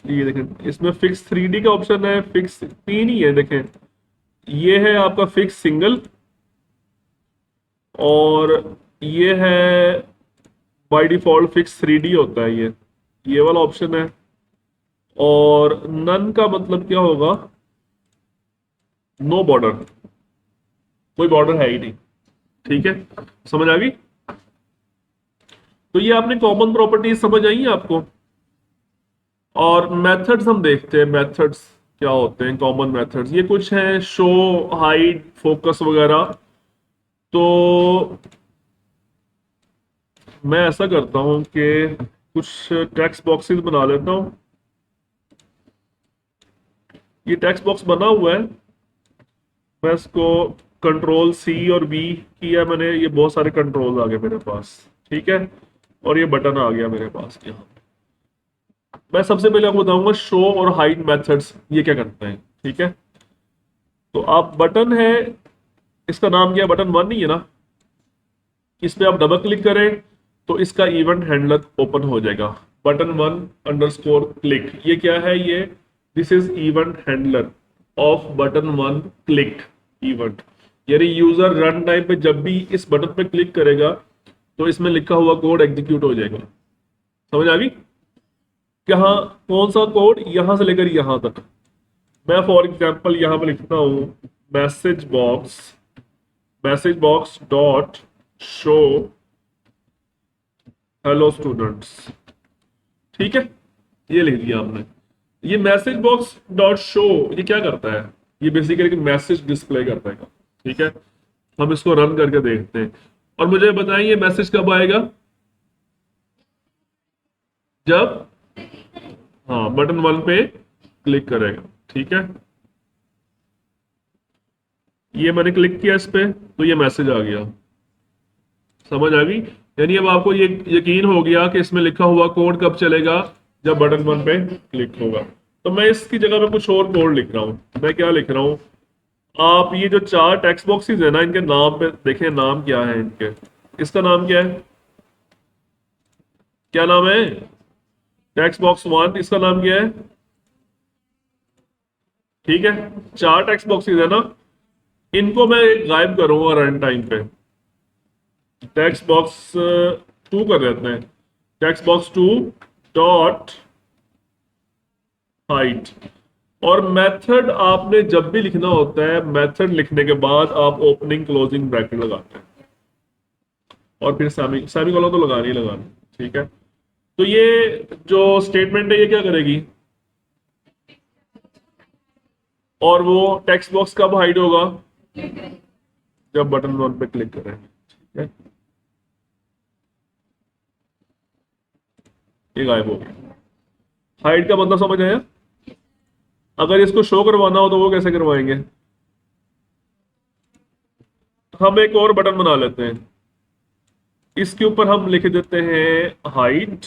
ये देखें, इसमें फिक्स 3D का ऑप्शन है, फिक्स 3 ही है देखें। ये है आपका फिक्स सिंगल, और ये है बाय डिफॉल्ट फिक्स 3D होता है ये वाला ऑप्शन है। और नन का मतलब क्या होगा? नो बॉर्डर, कोई बॉर्डर है ही नहीं। ठीक है, समझ आ गई? तो ये आपने कॉमन प्रॉपर्टीज समझ आई हैं आपको। और मेथड्स हम देखते हैं, मेथड्स क्या होते हैं, कॉमन मेथड्स ये कुछ हैं, शो, हाइड, फोकस वगैरह। तो मैं ऐसा करता हूं कि कुछ टेक्स्ट बॉक्सेस बना लेता हूं। ये टेक्स्ट बॉक्स बना हुआ है, मैं इसको कंट्रोल सी और बी किया मैंने, ये बहुत सारे कंट्रोल आ गए मेरे पास। ठीक है, और ये बटन आ गया मेरे पास यहाँ। मैं सबसे पहले आपको बताऊंगा शो और हाइड मेथड्स ये क्या करते हैं। ठीक है, तो आप बटन है, इसका नाम क्या है? बटन 1 ही है ना। इस पे आप डबल क्लिक करें तो इसका इवेंट हैंडलर ओपन हो जाएगा। बटन 1 अंडरस्कोर क्लिक, ये क्या है? ये this is event handler off button 1 click event. यानी यूजर रन टाइम पे जब भी इस बटन पे क्लिक करेगा तो इसमें लिखा हुआ कोड एग्जीक्यूट हो जाएगा। समझ आ गई? यहाँ कौन सा कोड? यहां से लेकर यहां तक। मैं फॉर एग्जांपल यहां पे लिखता हूं message box dot show hello students. ठीक है, ये लिख दिया आपने। ये मैसेज बॉक्स डॉट शो ये क्या करता है? ये बेसिकली मैसेज डिस्प्ले करता है। ठीक है, हम इसको रन करके देखते हैं। और मुझे बताएं ये मैसेज कब आएगा? जब, हाँ, बटन 1 पे क्लिक करेगा। ठीक है, ये मैंने क्लिक किया इस पे तो ये मैसेज आ गया। समझ आ गई? यानी अब आपको ये यकीन हो गया कि इसमें लिखा हुआ कोड कब चलेगा? जब बटन 1 पे क्लिक होगा। तो मैं इसकी जगह पे कुछ और कोड लिख रहा हूं। मैं क्या लिख रहा हूं? आप ये जो 4 टेक्स्ट बॉक्सेस है ना, इनके नाम पे देखें, नाम क्या है इनके। इसका नाम क्या है? क्या नाम है? टेक्स्ट बॉक्स 1, इसका नाम क्या है? ठीक है, 4 टेक्स्ट बॉक्सेस है ना, इनको मैं गायब करूंगा रन टाइम पे। टेक्स्ट बॉक्स 2 कर देते हैं, टेक्स्ट बॉक्स 2 डॉट हाइट। और मेथड आपने जब भी लिखना होता है, मेथड लिखने के बाद आप ओपनिंग क्लोजिंग ब्रैकेट लगाते हैं, और फिर सेमी कॉलन तो लगानी ही लगानी। ठीक है, तो ये जो स्टेटमेंट है ये क्या करेगी? और वो टेक्स्ट बॉक्स कब हाइड होगा? जब बटन 1 पे क्लिक करेंगे। ठीक है, ये गायब हो गया। हाइड का मतलब समझ आया? अगर इसको शो करवाना हो तो वो कैसे करवाएंगे? हम एक और बटन बना लेते हैं, इसके ऊपर हम लिख देते हैं हाइड,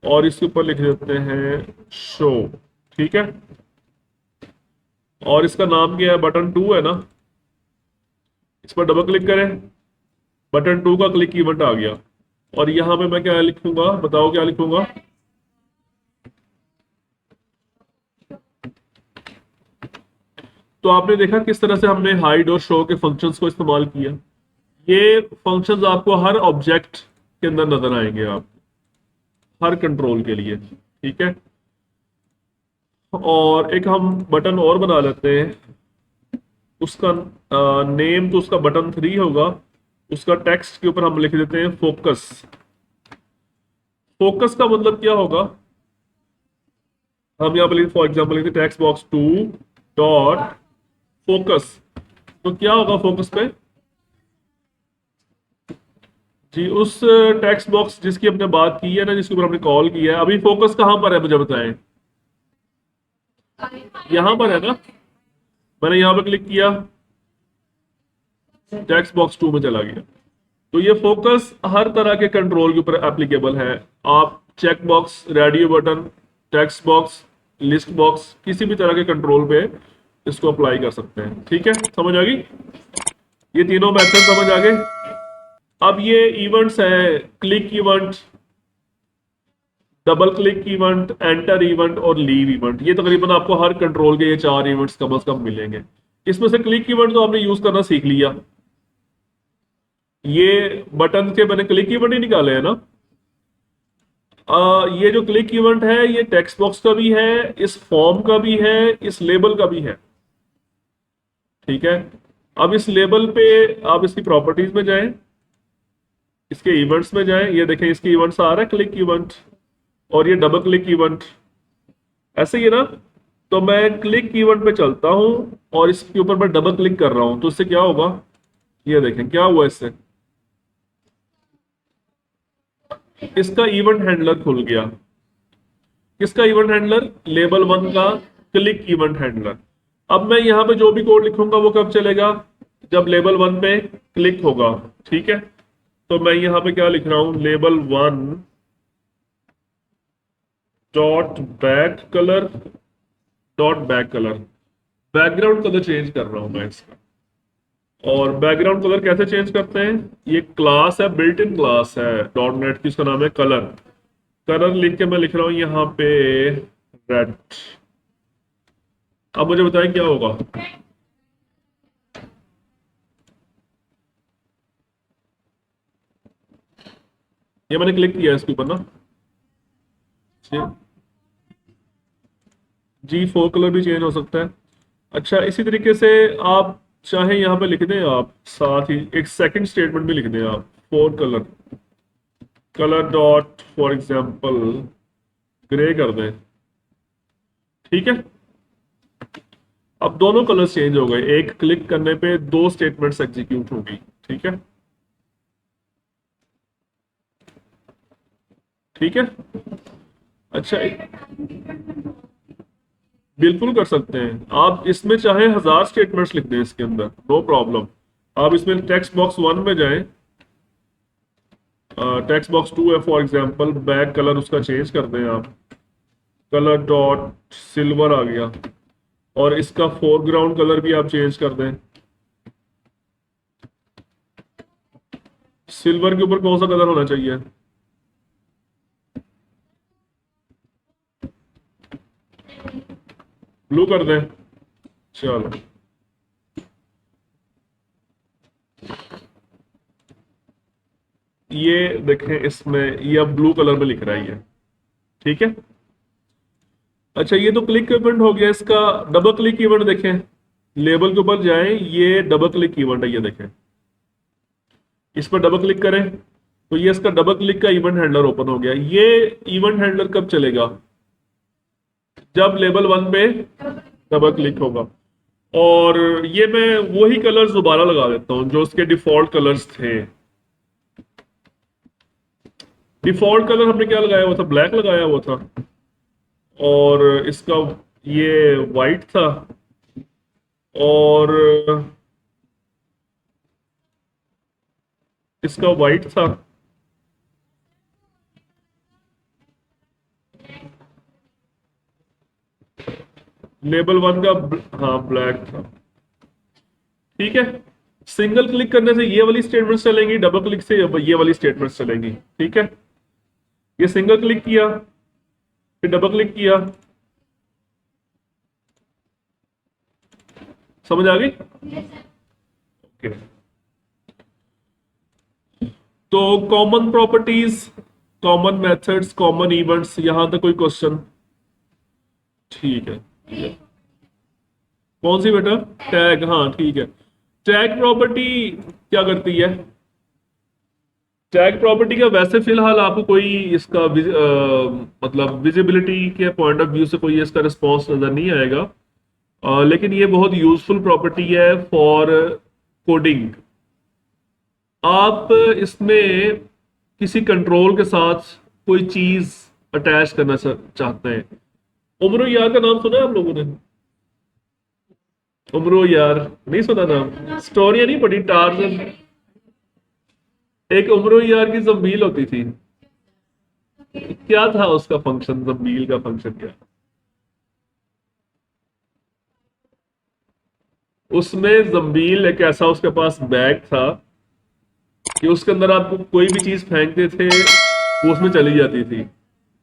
और इसके ऊपर लिख देते हैं शो। ठीक है, और इसका नाम क्या है? बटन 2 है ना, इस पर डबल क्लिक करें, बटन 2 का क्लिक इवेंट आ गया। और यहां पे मैं क्या लिखूंगा? बताओ क्या लिखूंगा? तो आपने देखा किस तरह से हमने हाइड और शो के फंक्शंस को इस्तेमाल किया। ये फंक्शंस आपको हर ऑब्जेक्ट के अंदर नजर आएंगे, आप हर कंट्रोल के लिए। ठीक है, और एक हम बटन और बना लेते हैं, उसका नेम तो उसका बटन 3 होगा, उसका टेक्स्ट के ऊपर हम लिख देते हैं फोकस। फोकस का मतलब क्या होगा? हम यहाँ पर फॉर एग्जाम्पल लिखते टेक्स्ट बॉक्स 2 डॉट फोकस। तो क्या होगा फोकस पे? जी, उस टेक्स्ट बॉक्स जिसकी हमने बात की है ना, जिसके ऊपर हमने कॉल किया है, अभी फोकस कहां पर है मुझे बताएं? यहां पर है ना, मैंने यहां पर क्लिक किया, टेक्स्ट बॉक्स 2 में चला गया। तो ये फोकस हर तरह के कंट्रोल के ऊपर एप्लीकेबल है। आप check box, radio button, text box, list box, किसी भी तरह के कंट्रोल पे इसको अप्लाई कर सकते हैं। ठीक है, समझ आ गई? ये तीनों मेथड समझ आ गए। अब ये इवेंट्स है, click event, double click event, enter event और लीव इवेंट। ये तकरीबन आपको हर कंट्रोल के ये 4 इवेंट्स कम से कम मिलेंगे। इसमें से क्लिक इवेंट तो आपने यूज करना सीख लिया, ये बटन के मैंने क्लिक इवेंट ही निकाले हैं ना। ये जो क्लिक इवेंट है ये टेक्स्ट बॉक्स का भी है, इस फॉर्म का भी है, इस लेबल का भी है। ठीक है, अब इस लेबल पे आप इसकी प्रॉपर्टीज में जाएं, इसके इवेंट्स में जाएं, ये देखें इसके इवेंट्स आ रहा है क्लिक इवेंट और ये डबल क्लिक इवेंट, ऐसे ही है ना। तो मैं क्लिक इवेंट पे चलता हूं और इसके ऊपर मैं डबल क्लिक कर रहा हूं, तो इससे क्या होगा, ये देखें क्या हुआ इससे, इसका इवेंट हैंडलर खुल गया। किसका इवेंट हैंडलर, लेबल 1 का क्लिक इवेंट हैंडलर। अब मैं यहां पे जो भी कोड लिखूंगा वो कब चलेगा, जब लेबल 1 पे क्लिक होगा। ठीक है, तो मैं यहां पे क्या लिख रहा हूं, label 1 dot back colour dot back colour, background colour change कर रहा हूं मैं इसका। और बैकग्राउंड कलर कैसे चेंज करते हैं, ये क्लास है, बिल्ट इन क्लास है डॉट नेट की, उसका नाम है कलर। कलर लिख के मैं लिख रहा हूं यहां पे रेड। अब मुझे बताएं क्या होगा, ये मैंने क्लिक किया इसके ऊपर ना, G4 कलर भी चेंज हो सकता है। अच्छा, इसी तरीके से आप चाहे यहां पे लिख दें, आप साथ ही एक सेकंड स्टेटमेंट भी लिख दें आप, for colour, colour dot for example grey कर दें। ठीक है, अब दोनों कलर चेंज हो गए, एक क्लिक करने पे 2 स्टेटमेंट्स एग्जीक्यूट होगी। ठीक है, ठीक है। अच्छा, बिल्कुल कर सकते हैं आप, इसमें चाहे 1000 स्टेटमेंट्स लिख दें इसके अंदर, नो प्रॉब्लम। आप इसमें टेक्स्ट बॉक्स 1 में जाएं, टेक्स्ट बॉक्स 2 है फॉर एग्जांपल, बैक कलर उसका चेंज कर दें आप, कलर डॉट सिल्वर आ गया, और इसका फोरग्राउंड कलर भी आप चेंज कर दें। सिल्वर के ऊपर कौन सा कलर होना चाहिए, ब्लू कर दें। चलो, ये देखें इसमें ये अब ब्लू कलर में लिख रहा है ये। ठीक है, अच्छा ये तो क्लिक इवेंट हो गया, इसका डबल क्लिक इवेंट देखें, लेबल के ऊपर जाएं, ये डबल क्लिक इवेंट है, ये देखें, इस पर डबल क्लिक करें तो ये इसका डबल क्लिक का इवेंट हैंडलर ओपन हो गया। ये इवेंट हैंडलर कब चलेगा, जब लेबल 1 पे डबल क्लिक होगा। और ये मैं वही कलर्स दोबारा लगा देता हूं जो उसके डिफॉल्ट कलर्स थे। डिफॉल्ट कलर हमने क्या लगाया हुआ था, ब्लैक लगाया हुआ था, और इसका ये वाइट था, और इसका वाइट था, लेबल 1 का हाँ ब्लैक था। ठीक है, सिंगल क्लिक करने से ये वाली स्टेटमेंट्स चलेंगी, डबल क्लिक से ये वाली स्टेटमेंट्स चलेंगी। ठीक है, ये सिंगल क्लिक किया, फिर डबल क्लिक किया, समझ आ गई। ओके, तो common properties, common methods, common events, यहां तक कोई क्वेश्चन। ठीक है, कौन सी बेटा, टैग, हाँ ठीक है। टैग प्रॉपर्टी क्या करती है, टैग प्रॉपर्टी का वैसे फिलहाल आपको कोई इसका मतलब विजिबिलिटी के पॉइंट ऑफ व्यू से कोई इसका रिस्पॉन्स नजर नहीं आएगा, लेकिन ये बहुत यूजफुल प्रॉपर्टी है फॉर कोडिंग। आप इसमें किसी कंट्रोल के साथ कोई चीज अटैच करना चाहते हैं। उमरो यार का नाम सुना है आप लोगों ने, उमरो यार नहीं सुना नाम, स्टोरियां नहीं पढ़ी, टार्जन, एक उमरो यार की जंबील होती थी, क्या था उसका फंक्शन, जंबील का फंक्शन क्या, उसमें जंबील एक ऐसा उसके पास बैग था कि उसके अंदर आप कोई भी चीज फेंकते थे वो उसमें चली जाती थी।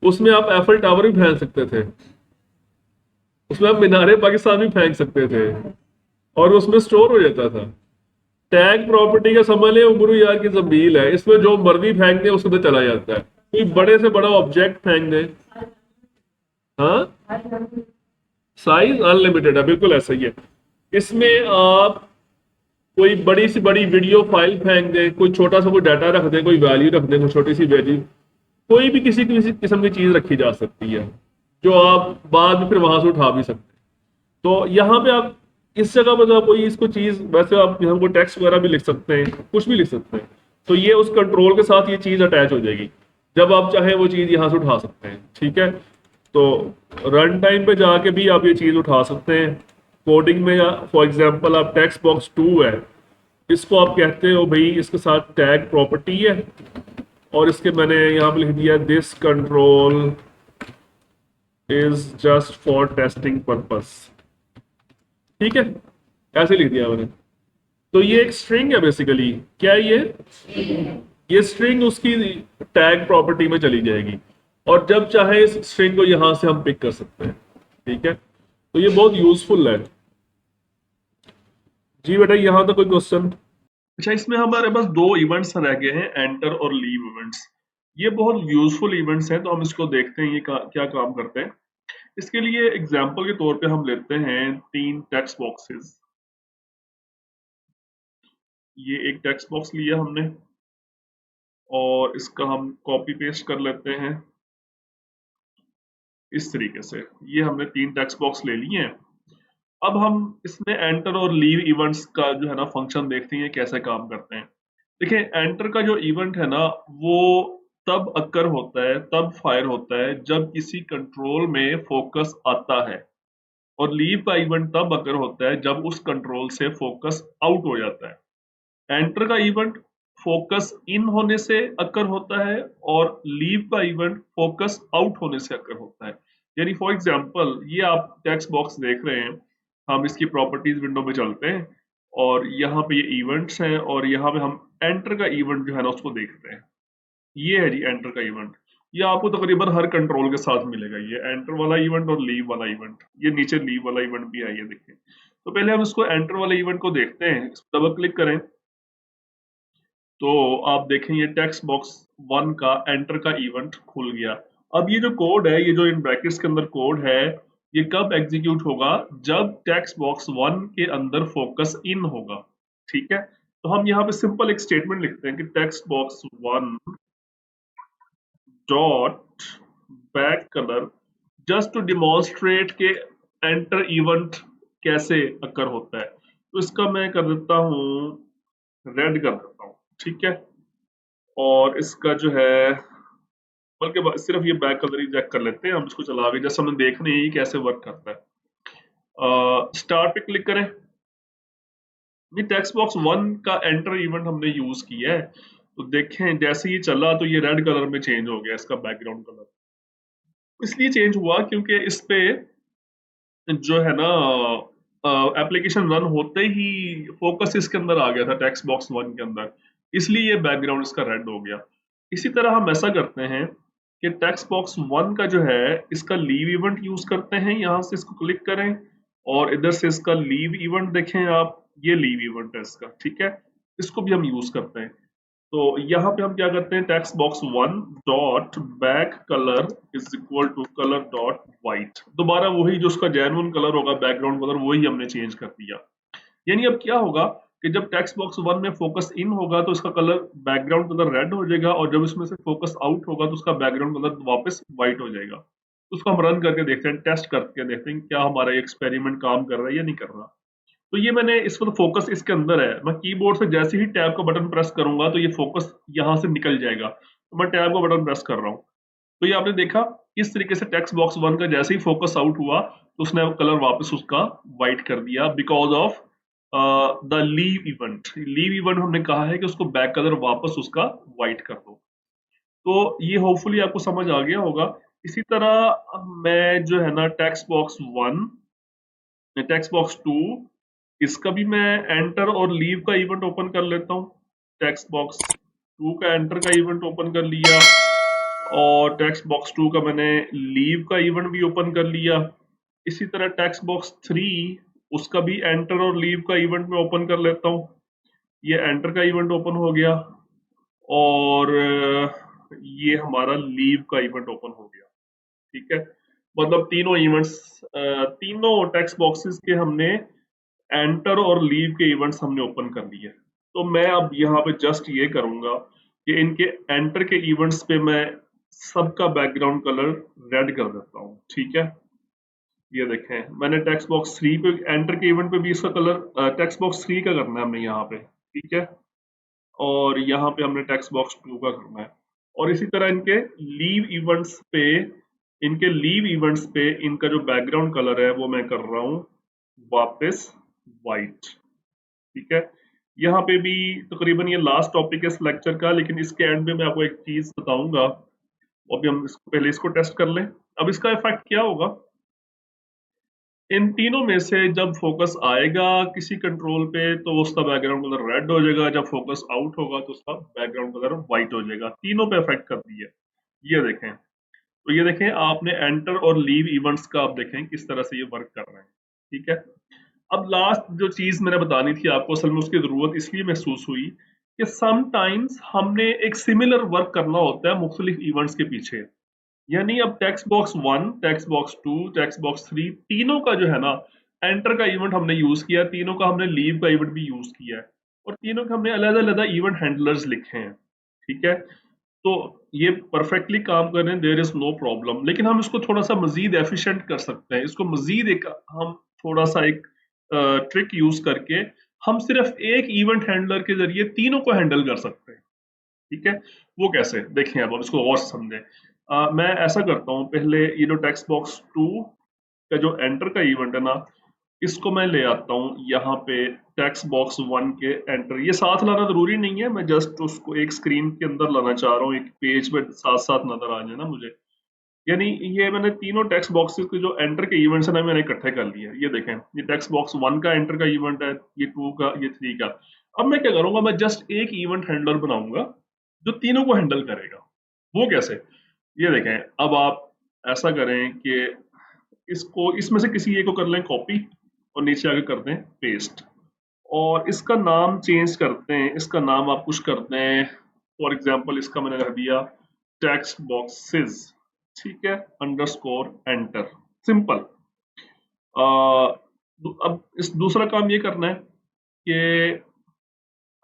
उसमें आप एफएल टावर भी फेंक सकते थे, उसमें आप मीनारे पाकिस्तान भी फेंक सकते थे, और उसमें स्टोर हो जाता था। टैग प्रॉपर्टी का समझ ले उमरू यार की जमील है, इसमें जो मर्जी फेंक दे उसके अंदर चला जाता है, कोई बड़े से बड़ा ऑब्जेक्ट फेंक दे। हाँ, साइज अनलिमिटेड है, बिल्कुल ऐसा ही है। इसमें आप कोई बड़ी सी बड़ी वीडियो फाइल फेंक दें, कोई छोटा सा कोई डाटा रख दें, कोई वैल्यू रख दें, कोई छोटी सी वैल्यू, कोई भी किसी किसी किस्म की चीज रखी जा सकती है, जो आप बाद में फिर वहां से उठा भी सकते हैं। तो यहाँ पे आप इस जगह पर तो आप कोई इसको चीज, वैसे आप यहाँ को टेक्स्ट वगैरह भी लिख सकते हैं, कुछ भी लिख सकते हैं, तो ये उस कंट्रोल के साथ ये चीज अटैच हो जाएगी, जब आप चाहे वो चीज यहाँ से उठा सकते हैं। ठीक है, तो रन टाइम पे जाके भी आप ये चीज उठा सकते हैं। कोडिंग में फॉर एग्जांपल आप टेक्स्ट बॉक्स 2 है, इसको आप कहते हो भाई इसके साथ टैग प्रॉपर्टी है, और इसके मैंने यहाँ पे लिख दिया this control is just for testing purpose. ठीक है, ऐसे लिख दिया मैंने। तो ये एक स्ट्रिंग है बेसिकली, क्या है ये स्ट्रिंग उसकी टैग प्रॉपर्टी में चली जाएगी, और जब चाहे इस स्ट्रिंग को यहां से हम पिक कर सकते हैं। ठीक है, तो ये बहुत यूजफुल है। जी बेटा, यहां तक कोई क्वेश्चन? अच्छा, इसमें हमारे पास दो इवेंट्स रह गए हैं, एंटर और लीव इवेंट्स। ये बहुत यूजफुल इवेंट्स हैं, तो हम इसको देखते हैं ये क्या काम करते हैं। इसके लिए एग्जाम्पल के तौर पे हम लेते हैं 3 टेक्स्ट बॉक्सेस। ये एक टेक्स्ट बॉक्स लिया हमने, और इसका हम कॉपी पेस्ट कर लेते हैं इस तरीके से। ये हमने 3 टेक्स्ट बॉक्स ले लिए हैं। अब हम इसमें एंटर और लीव इवेंट्स का जो है ना फंक्शन देखते हैं कैसे काम करते हैं। देखिए, एंटर का जो इवेंट है ना, वो तब अक्कर होता है, तब फायर होता है जब किसी कंट्रोल में फोकस आता है, और लीव का इवेंट तब अक्कर होता है जब उस कंट्रोल से फोकस आउट हो जाता है। एंटर का इवेंट फोकस इन होने से अकर होता है, और लीव का इवेंट फोकस आउट होने से अकर होता है। यानी फॉर एग्जांपल ये आप टेक्स्ट बॉक्स देख रहे हैं, हम इसकी प्रॉपर्टीज विंडो में चलते हैं, और यहाँ पे ये इवेंट्स हैं, और यहाँ पे हम एंटर का इवेंट जो है ना उसको देखते हैं। ये है जी एंटर का इवेंट। ये आपको तकरीबन हर कंट्रोल के साथ मिलेगा, ये एंटर वाला इवेंट और लीव वाला इवेंट। ये नीचे लीव वाला इवेंट भी है, ये देखिए। तो पहले हम इसको एंटर वाले इवेंट को देखते हैं, डबल क्लिक करें तो आप देखें ये टेक्स्ट बॉक्स 1 का एंटर का इवेंट खुल गया। अब ये जो कोड है, ये जो इन ब्रैकेट्स के अंदर कोड है, ये कब एग्जीक्यूट होगा? जब टेक्स्ट बॉक्स 1 के अंदर फोकस इन होगा। ठीक है, तो हम यहाँ पे सिंपल एक स्टेटमेंट लिखते हैं कि text box 1 dot back colour, just to demonstrate के एंटर इवेंट कैसे अकर होता है। तो इसका मैं कर देता हूँ, रेड कर देता हूँ। ठीक है, और इसका जो है, बल्कि सिर्फ ये बैक कलर ही चेक कर लेते हैं हम, इसको चला के जैसे हमें देखने ही कैसे वर्क करता है। स्टार्ट पे क्लिक करें। ये टेक्स्ट बॉक्स 1 का एंटर इवेंट हमने यूज किया है, तो देखें जैसे ही चला तो ये रेड कलर में चेंज हो गया इसका बैकग्राउंड कलर। इसलिए चेंज हुआ क्योंकि इस पे जो है ना एप्लीकेशन रन होते ही फोकस इसके अंदर आ गया था टेक्स्ट बॉक्स 1 के अंदर, इसलिए ये बैकग्राउंड इसका रेड हो गया। इसी तरह हम ऐसा करते हैं कि टेक्स्ट बॉक्स 1 का जो है इसका लीव इवेंट यूज करते हैं। यहाँ से इसको क्लिक करें और इधर से इसका लीव इवेंट देखें आप, ये लीव इवेंट है इसका। ठीक है, इसको भी हम यूज करते हैं। तो यहाँ पे हम क्या करते हैं, text box 1 dot back colour is equal to colour dot white. दोबारा वही जो उसका जेन्युइन कलर होगा बैकग्राउंड कलर, वही हमने चेंज कर दिया। यानी अब क्या होगा कि जब टेक्स्ट बॉक्स 1 में फोकस इन होगा तो इसका कलर बैकग्राउंड कलर रेड हो जाएगा, और जब इसमें से फोकस आउट होगा तो उसका बैकग्राउंड कलर वापस व्हाइट हो जाएगा। तो उसको हम रन करके देखते हैं, टेस्ट करके देखते हैं क्या हमारा एक्सपेरिमेंट काम कर रहा है या नहीं कर रहा। तो ये मैंने इसको, तो फोकस इसके अंदर है, मैं कीबोर्ड से जैसे ही टैब का बटन प्रेस करूंगा तो ये फोकस यहां से निकल जाएगा, तो मैं टैब का बटन प्रेस कर रहा हूँ। तो ये आपने देखा इस तरीके से टेक्स्ट बॉक्स 1 का जैसे ही फोकस आउट हुआ तो उसने कलर वापस उसका व्हाइट कर दिया, because of the leave event. Leave event हमने कहा है कि उसको बैक कलर वापस उसका व्हाइट कर दो। तो ये होपफुली आपको समझ आ गया होगा। इसी तरह मैं जो है ना टेक्स्ट बॉक्स 1, टेक्स्ट बॉक्स 2, इसका भी मैं एंटर और लीव का इवेंट ओपन कर लेता हूँ। टेक्स्ट बॉक्स 2 का एंटर का इवेंट ओपन कर लिया, और टेक्स्ट बॉक्स 2 का मैंने लीव का इवेंट भी ओपन कर लिया। इसी तरह टेक्स्ट बॉक्स 3 उसका भी एंटर और लीव का इवेंट में ओपन कर लेता हूँ। ये एंटर का इवेंट ओपन हो गया और ये हमारा लीव का इवेंट ओपन हो गया। ठीक है, मतलब तीनों इवेंट्स, तीनों टेक्स्ट बॉक्सेस के हमने एंटर और लीव के इवेंट्स हमने ओपन कर लिए। तो मैं अब यहाँ पे जस्ट ये करूंगा कि इनके एंटर के इवेंट्स पे मैं सबका बैकग्राउंड कलर रेड कर देता हूँ। ठीक है, ये देखें मैंने टेक्स्ट बॉक्स 3 पे एंटर के इवेंट पे भी इसका कलर टेक्स्ट बॉक्स 3 का करना है हमने यहाँ पे। ठीक है, और यहाँ पे हमने टेक्स्ट बॉक्स 2 का करना है। और इसी तरह इनके लीव इवेंट्स पे इनका जो बैकग्राउंड कलर है वो मैं कर रहा हूँ वापस वाइट। ठीक है, यहाँ पे भी तकरीबन ये लास्ट टॉपिक है इस लेक्चर का, लेकिन इसके एंड में मैं आपको एक चीज बताऊंगा। अभी हम पहले इसको टेस्ट कर लें। अब इसका इफेक्ट क्या होगा, इन तीनों में से जब फोकस आएगा किसी कंट्रोल पे तो उसका बैकग्राउंड कलर रेड हो जाएगा, जब फोकस आउट होगा तो उसका बैकग्राउंड कलर व्हाइट हो जाएगा। तीनों पे इफेक्ट कर दिया। ये देखें, तो ये देखें आपने एंटर और लीव इवेंट्स का आप देखें किस तरह से ये वर्क कर रहे हैं। ठीक है, अब लास्ट जो चीज मैंने बतानी थी आपको, असल में उसकी जरूरत इसलिए महसूस हुई कि समटाइम्स हमने एक सिमिलर वर्क करना होता है मुख्तलिफ इवेंट्स के पीछे। यानी अब text box 1, text box 2, text box 3 तीनों का जो है ना एंटर का इवेंट हमने यूज किया, तीनों का हमने लीव का इवेंट भी यूज किया है, और तीनों के हमने अलग अलग इवेंट हैंडलर्स लिखे हैं। ठीक है, तो ये परफेक्टली काम कर रहे हैं, देयर इज नो प्रॉब्लम। लेकिन हम इसको थोड़ा सा मजीद एफिशिएंट कर सकते हैं, इसको मजीद एक हम थोड़ा सा एक ट्रिक यूज करके हम सिर्फ एक इवेंट हैंडलर के जरिए तीनों को हैंडल कर सकते हैं। ठीक है, वो कैसे देखें, अब इसको और समझें। मैं ऐसा करता हूँ, पहले ये जो टेक्स्ट बॉक्स 2 का जो एंटर का इवेंट है ना, इसको मैं ले आता हूँ यहाँ पे टेक्स्ट बॉक्स 1 के एंटर। ये साथ लाना जरूरी नहीं है, मैं जस्ट उसको एक स्क्रीन के अंदर लाना चाह रहा हूँ, एक पेज पे साथ साथ नजर आ जाए ना मुझे। यानी ये मैंने तीनों टेक्स्ट बॉक्सेस के जो एंटर के इवेंट्स है ना मैंने इकट्ठे कर लिए। ये देखें, ये टेक्स्ट बॉक्स 1 का एंटर का इवेंट है, ये 2 का, ये 3 का। अब मैं क्या करूंगा, मैं जस्ट एक इवेंट हैंडलर बनाऊंगा जो तीनों को हैंडल करेगा। वो कैसे, ये देखें, अब आप ऐसा करें कि इसको इसमें से किसी एक को कर लें कॉपी और नीचे आके कर दें पेस्ट, और इसका नाम चेंज करते हैं। इसका नाम आप कुछ करते हैं, फॉर एग्जांपल इसका मैंने रख दिया टेक्स्ट बॉक्सेस। ठीक है, अंडरस्कोर एंटर, सिंपल। अब इस दूसरा काम ये करना है कि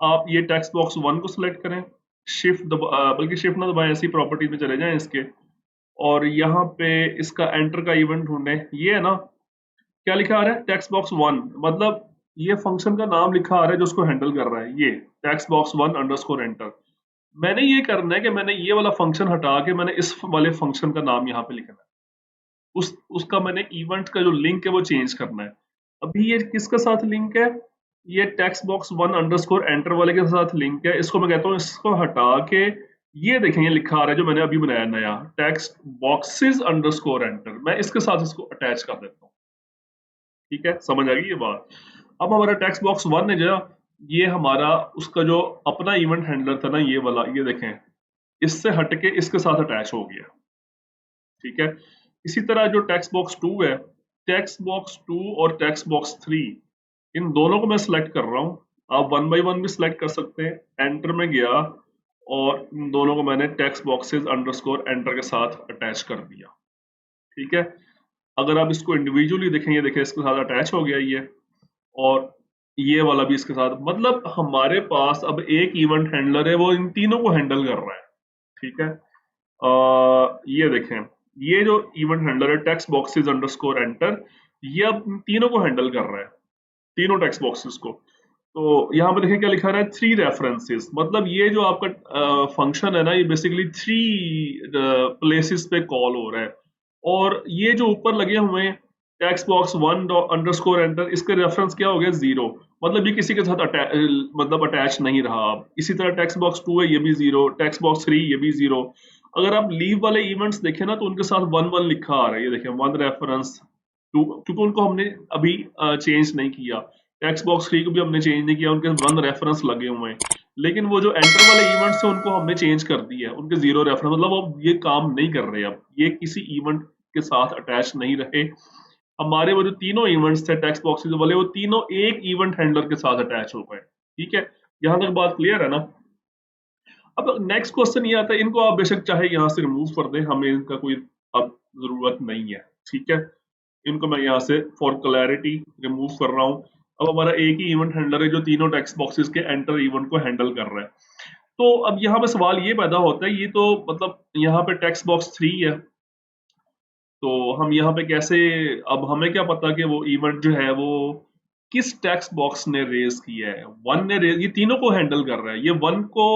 आप ये टेक्स्ट बॉक्स 1 को सिलेक्ट करें, शिफ्ट बल्कि शिफ्ट ना दबाएं, ऐसी प्रॉपर्टीज में चले जाएं इसके, और यहाँ पे इसका एंटर का इवेंट ढूंढें। ये है ना, क्या लिखा आ रहा है, टेक्स्ट बॉक्स 1, मतलब ये फंक्शन का नाम लिखा आ रहा है जो उसको हैंडल कर रहा है, ये टेक्स्ट बॉक्स 1 अंडरस्कोर एंटर। मैंने ये करना है कि मैंने ये वाला फंक्शन हटा के मैंने इस वाले फंक्शन का नाम यहाँ पे लिखना है। उसका मैंने इवेंट का जो लिंक है वो चेंज करना है। अभी ये किसके साथ लिंक है, ये टेक्स्ट बॉक्स 1 अंडरस्कोर एंटर वाले के साथ लिंक है। इसको मैं कहता हूँ, इसको हटा के ये देखें ये लिखा आ रहा है जो मैंने अभी बनाया नया टेक्स्ट बॉक्सेस अंडरस्कोर एंटर, मैं इसके साथ इसको अटैच कर देता हूँ। ठीक है, समझ आ गई ये बात। अब हमारा टेक्स्ट बॉक्स 1 है जो, ये हमारा उसका जो अपना इवेंट हैंडलर था ना ये वाला, ये देखें इससे हटके इसके साथ अटैच हो गया। ठीक है, इसी तरह जो टेक्स्ट बॉक्स 2 है, टेक्स्ट बॉक्स 2 और टेक्स्ट बॉक्स 3 इन दोनों को मैं सिलेक्ट कर रहा हूँ। आप 1 बाई 1 भी सिलेक्ट कर सकते हैं। एंटर में गया और इन दोनों को मैंने टेक्स्ट बॉक्सेस अंडरस्कोर एंटर के साथ अटैच कर दिया। ठीक है, अगर आप इसको इंडिविजुअली देखें, ये देखें इसके साथ अटैच हो गया ये, और ये वाला भी इसके साथ, मतलब हमारे पास अब एक इवेंट हैंडलर है वो इन तीनों को हैंडल कर रहा है। ठीक है, ये देखें, ये जो इवेंट हैंडलर है टेक्स्ट बॉक्सेस अंडरस्कोर एंटर, ये अब इन तीनों को हैंडल कर रहा है, तीनों टेक्स्ट बॉक्सेस को। तो यहाँ पे देखें क्या लिखा रहा है, 3 रेफरेंसेस, मतलब ये जो आपका फंक्शन है ना ये बेसिकली 3 प्लेसेस पे कॉल हो रहा है। और ये जो ऊपर लगे हुए हैं टेक्स्ट बॉक्स 1 अंडरस्कोर एंटर, इसका रेफरेंस क्या हो गया, 0, मतलब ये किसी के साथ मतलब अटैच नहीं रहा। अब इसी तरह टेक्स्ट बॉक्स 2 है, ये भी 0, टेक्स्ट बॉक्स 3 ये भी 0। अगर आप लीव वाले इवेंट्स देखें ना तो उनके साथ 1 1 लिखा आ रहा है, ये देखें 1 रेफरेंस 2, क्योंकि उनको हमने अभी चेंज नहीं किया। टेक्स्ट बॉक्स 3 को भी हमने चेंज नहीं किया, उनके 1 रेफरेंस लगे हुए हैं। लेकिन वो जो एंटर वाले इवेंट्स है उनको हमने चेंज कर दिया है, उनके जीरो रेफरेंस, मतलब अब ये काम नहीं कर रहे, अब ये किसी इवेंट के साथ अटैच नहीं रहे। हमारे वो जो तीनों इवेंट्स थे टेक्स्ट बॉक्सेस वाले, वो तीनों एक इवेंट हैंडलर के साथ अटैच हो गए। ठीक है, यहां तक बात क्लियर है ना? अब नेक्स्ट क्वेश्चन ये आता है, इनको आप बेशक चाहे यहाँ से रिमूव कर दें, हमें इनका कोई अब जरूरत नहीं है। ठीक है, इनको मैं यहाँ से फॉर क्लैरिटी रिमूव कर रहा हूँ। अब हमारा एक ही इवेंट हैंडलर है जो तीनों टेक्स्ट बॉक्सेस के एंटर इवेंट को हैंडल कर रहा है। तो अब यहाँ पे सवाल ये पैदा होता है, ये तो मतलब यहाँ पे टेक्स्ट बॉक्स 3 है, तो हम यहाँ पे कैसे, अब हमें क्या पता कि वो इवेंट जो है वो किस टेक्स्ट बॉक्स ने रेज किया है। वन ने रेज, ये तीनों को हैंडल कर रहा है, ये वन को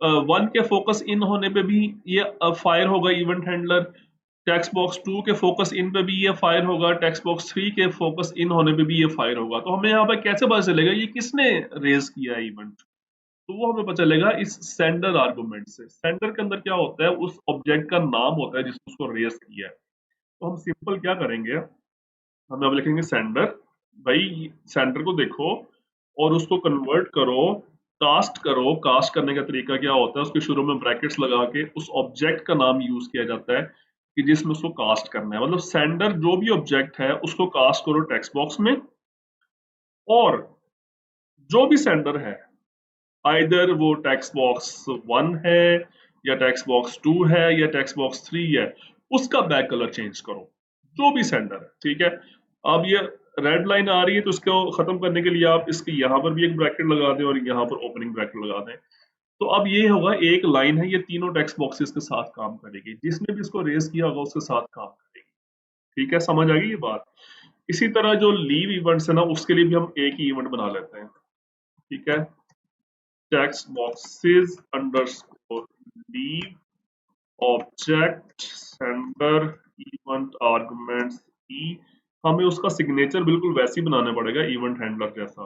वन के फोकस इन होने पे भी ये फायर होगा इवेंट हैंडलर, टेक्स्ट बॉक्स 2 के फोकस इन पे भी ये फायर होगा, टेक्स्ट बॉक्स 3 के फोकस इन होने पे भी ये फायर होगा। तो हमें यहाँ पे कैसे पता चलेगा ये किसने रेज किया है इवेंट? तो वो हमें पता चलेगा इस सेंडर आर्गुमेंट से। सेंडर के अंदर क्या होता है, उस ऑब्जेक्ट का नाम होता है जिसने उसको रेज किया है। तो हम सिंपल क्या करेंगे, हम अब लिखेंगे सेंडर। भाई सेंडर को देखो और उसको कन्वर्ट करो, कास्ट करो। कास्ट करने का तरीका क्या होता है, उसके शुरू में ब्रैकेट्स लगा के उस ऑब्जेक्ट का नाम यूज किया जाता है कि जिसमें उसको कास्ट करना है। मतलब सेंडर जो भी ऑब्जेक्ट है उसको कास्ट करो टेक्स्ट बॉक्स में, और जो भी सेंडर है, आइदर वो टेक्स्ट बॉक्स 1 है या टेक्स्ट बॉक्स 2 है या टेक्स्ट बॉक्स 3 है, उसका बैक कलर चेंज करो, जो भी सेंडर है। ठीक है, अब ये रेड लाइन आ रही है तो इसको खत्म करने के लिए आप इसके यहाँ पर भी एक ब्रैकेट लगा दें और यहाँ पर ओपनिंग ब्रैकेट लगा दें। तो अब ये होगा, एक लाइन है, ये तीनों टेक्स्ट बॉक्सेस के साथ काम करेगी, जिसने भी इसको रेज किया होगा उसके साथ काम करेगी। ठीक है, समझ आ गई ये बात? इसी तरह जो लीव इवेंट्स है ना, उसके लिए भी हम एक ही इवेंट बना लेते हैं। ठीक है, text boxes underscore leave object sender event arguments e। हमें उसका सिग्नेचर बिल्कुल वैसे ही बनाना पड़ेगा इवेंट हैंडलर जैसा,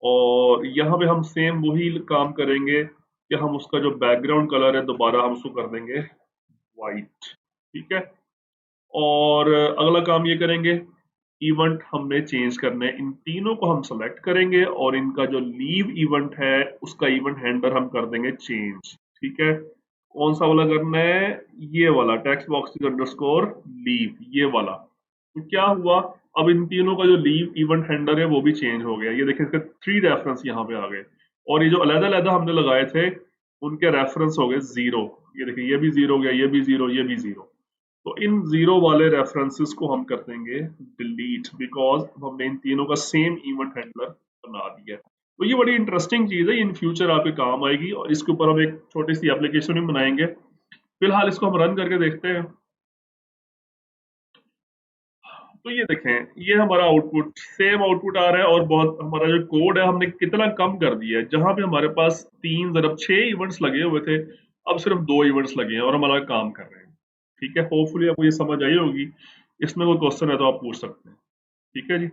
और यहाँ पे हम सेम वही काम करेंगे कि हम उसका जो बैकग्राउंड कलर है दोबारा हम उसको कर देंगे वाइट। ठीक है, और अगला काम ये करेंगे, इवेंट हमने चेंज करना है, इन तीनों को हम सेलेक्ट करेंगे और इनका जो लीव इवेंट है उसका इवेंट हैंडलर हम कर देंगे चेंज। ठीक है, कौन सा वाला करना है, ये वाला टेक्स्ट बॉक्स अंडरस्कोर लीव, ये वाला। तो क्या हुआ, अब इन तीनों का जो लीव इवेंट हैंडलर है वो भी चेंज हो गया। ये देखिए, इसके 3 रेफरेंस यहाँ पे आ गए, और ये जो अलग अलग हमने लगाए थे उनके रेफरेंस हो गए 0। ये देखिए, ये भी 0 हो गया, ये भी 0, ये भी 0। तो इन 0 वाले रेफरेंसेस को हम कर देंगे डिलीट, बिकॉज हमने इन तीनों का सेम इवेंट हैंडलर बना दिया। तो ये बड़ी इंटरेस्टिंग चीज है, इन फ्यूचर आपके काम आएगी, और इसके ऊपर हम एक छोटी सी एप्लीकेशन भी बनाएंगे। फिलहाल इसको हम रन करके देखते हैं। तो ये देखें, ये हमारा आउटपुट, सेम आउटपुट आ रहा है, और बहुत हमारा जो कोड है हमने कितना कम कर दिया है। जहां पे हमारे पास 3 ज़रब 6 इवेंट्स लगे हुए थे, अब सिर्फ 2 इवेंट्स लगे हैं और हमारा काम कर रहे हैं। ठीक है, होपफुली आपको ये समझ आई होगी। इसमें कोई क्वेश्चन है तो आप पूछ सकते हैं। ठीक है जी।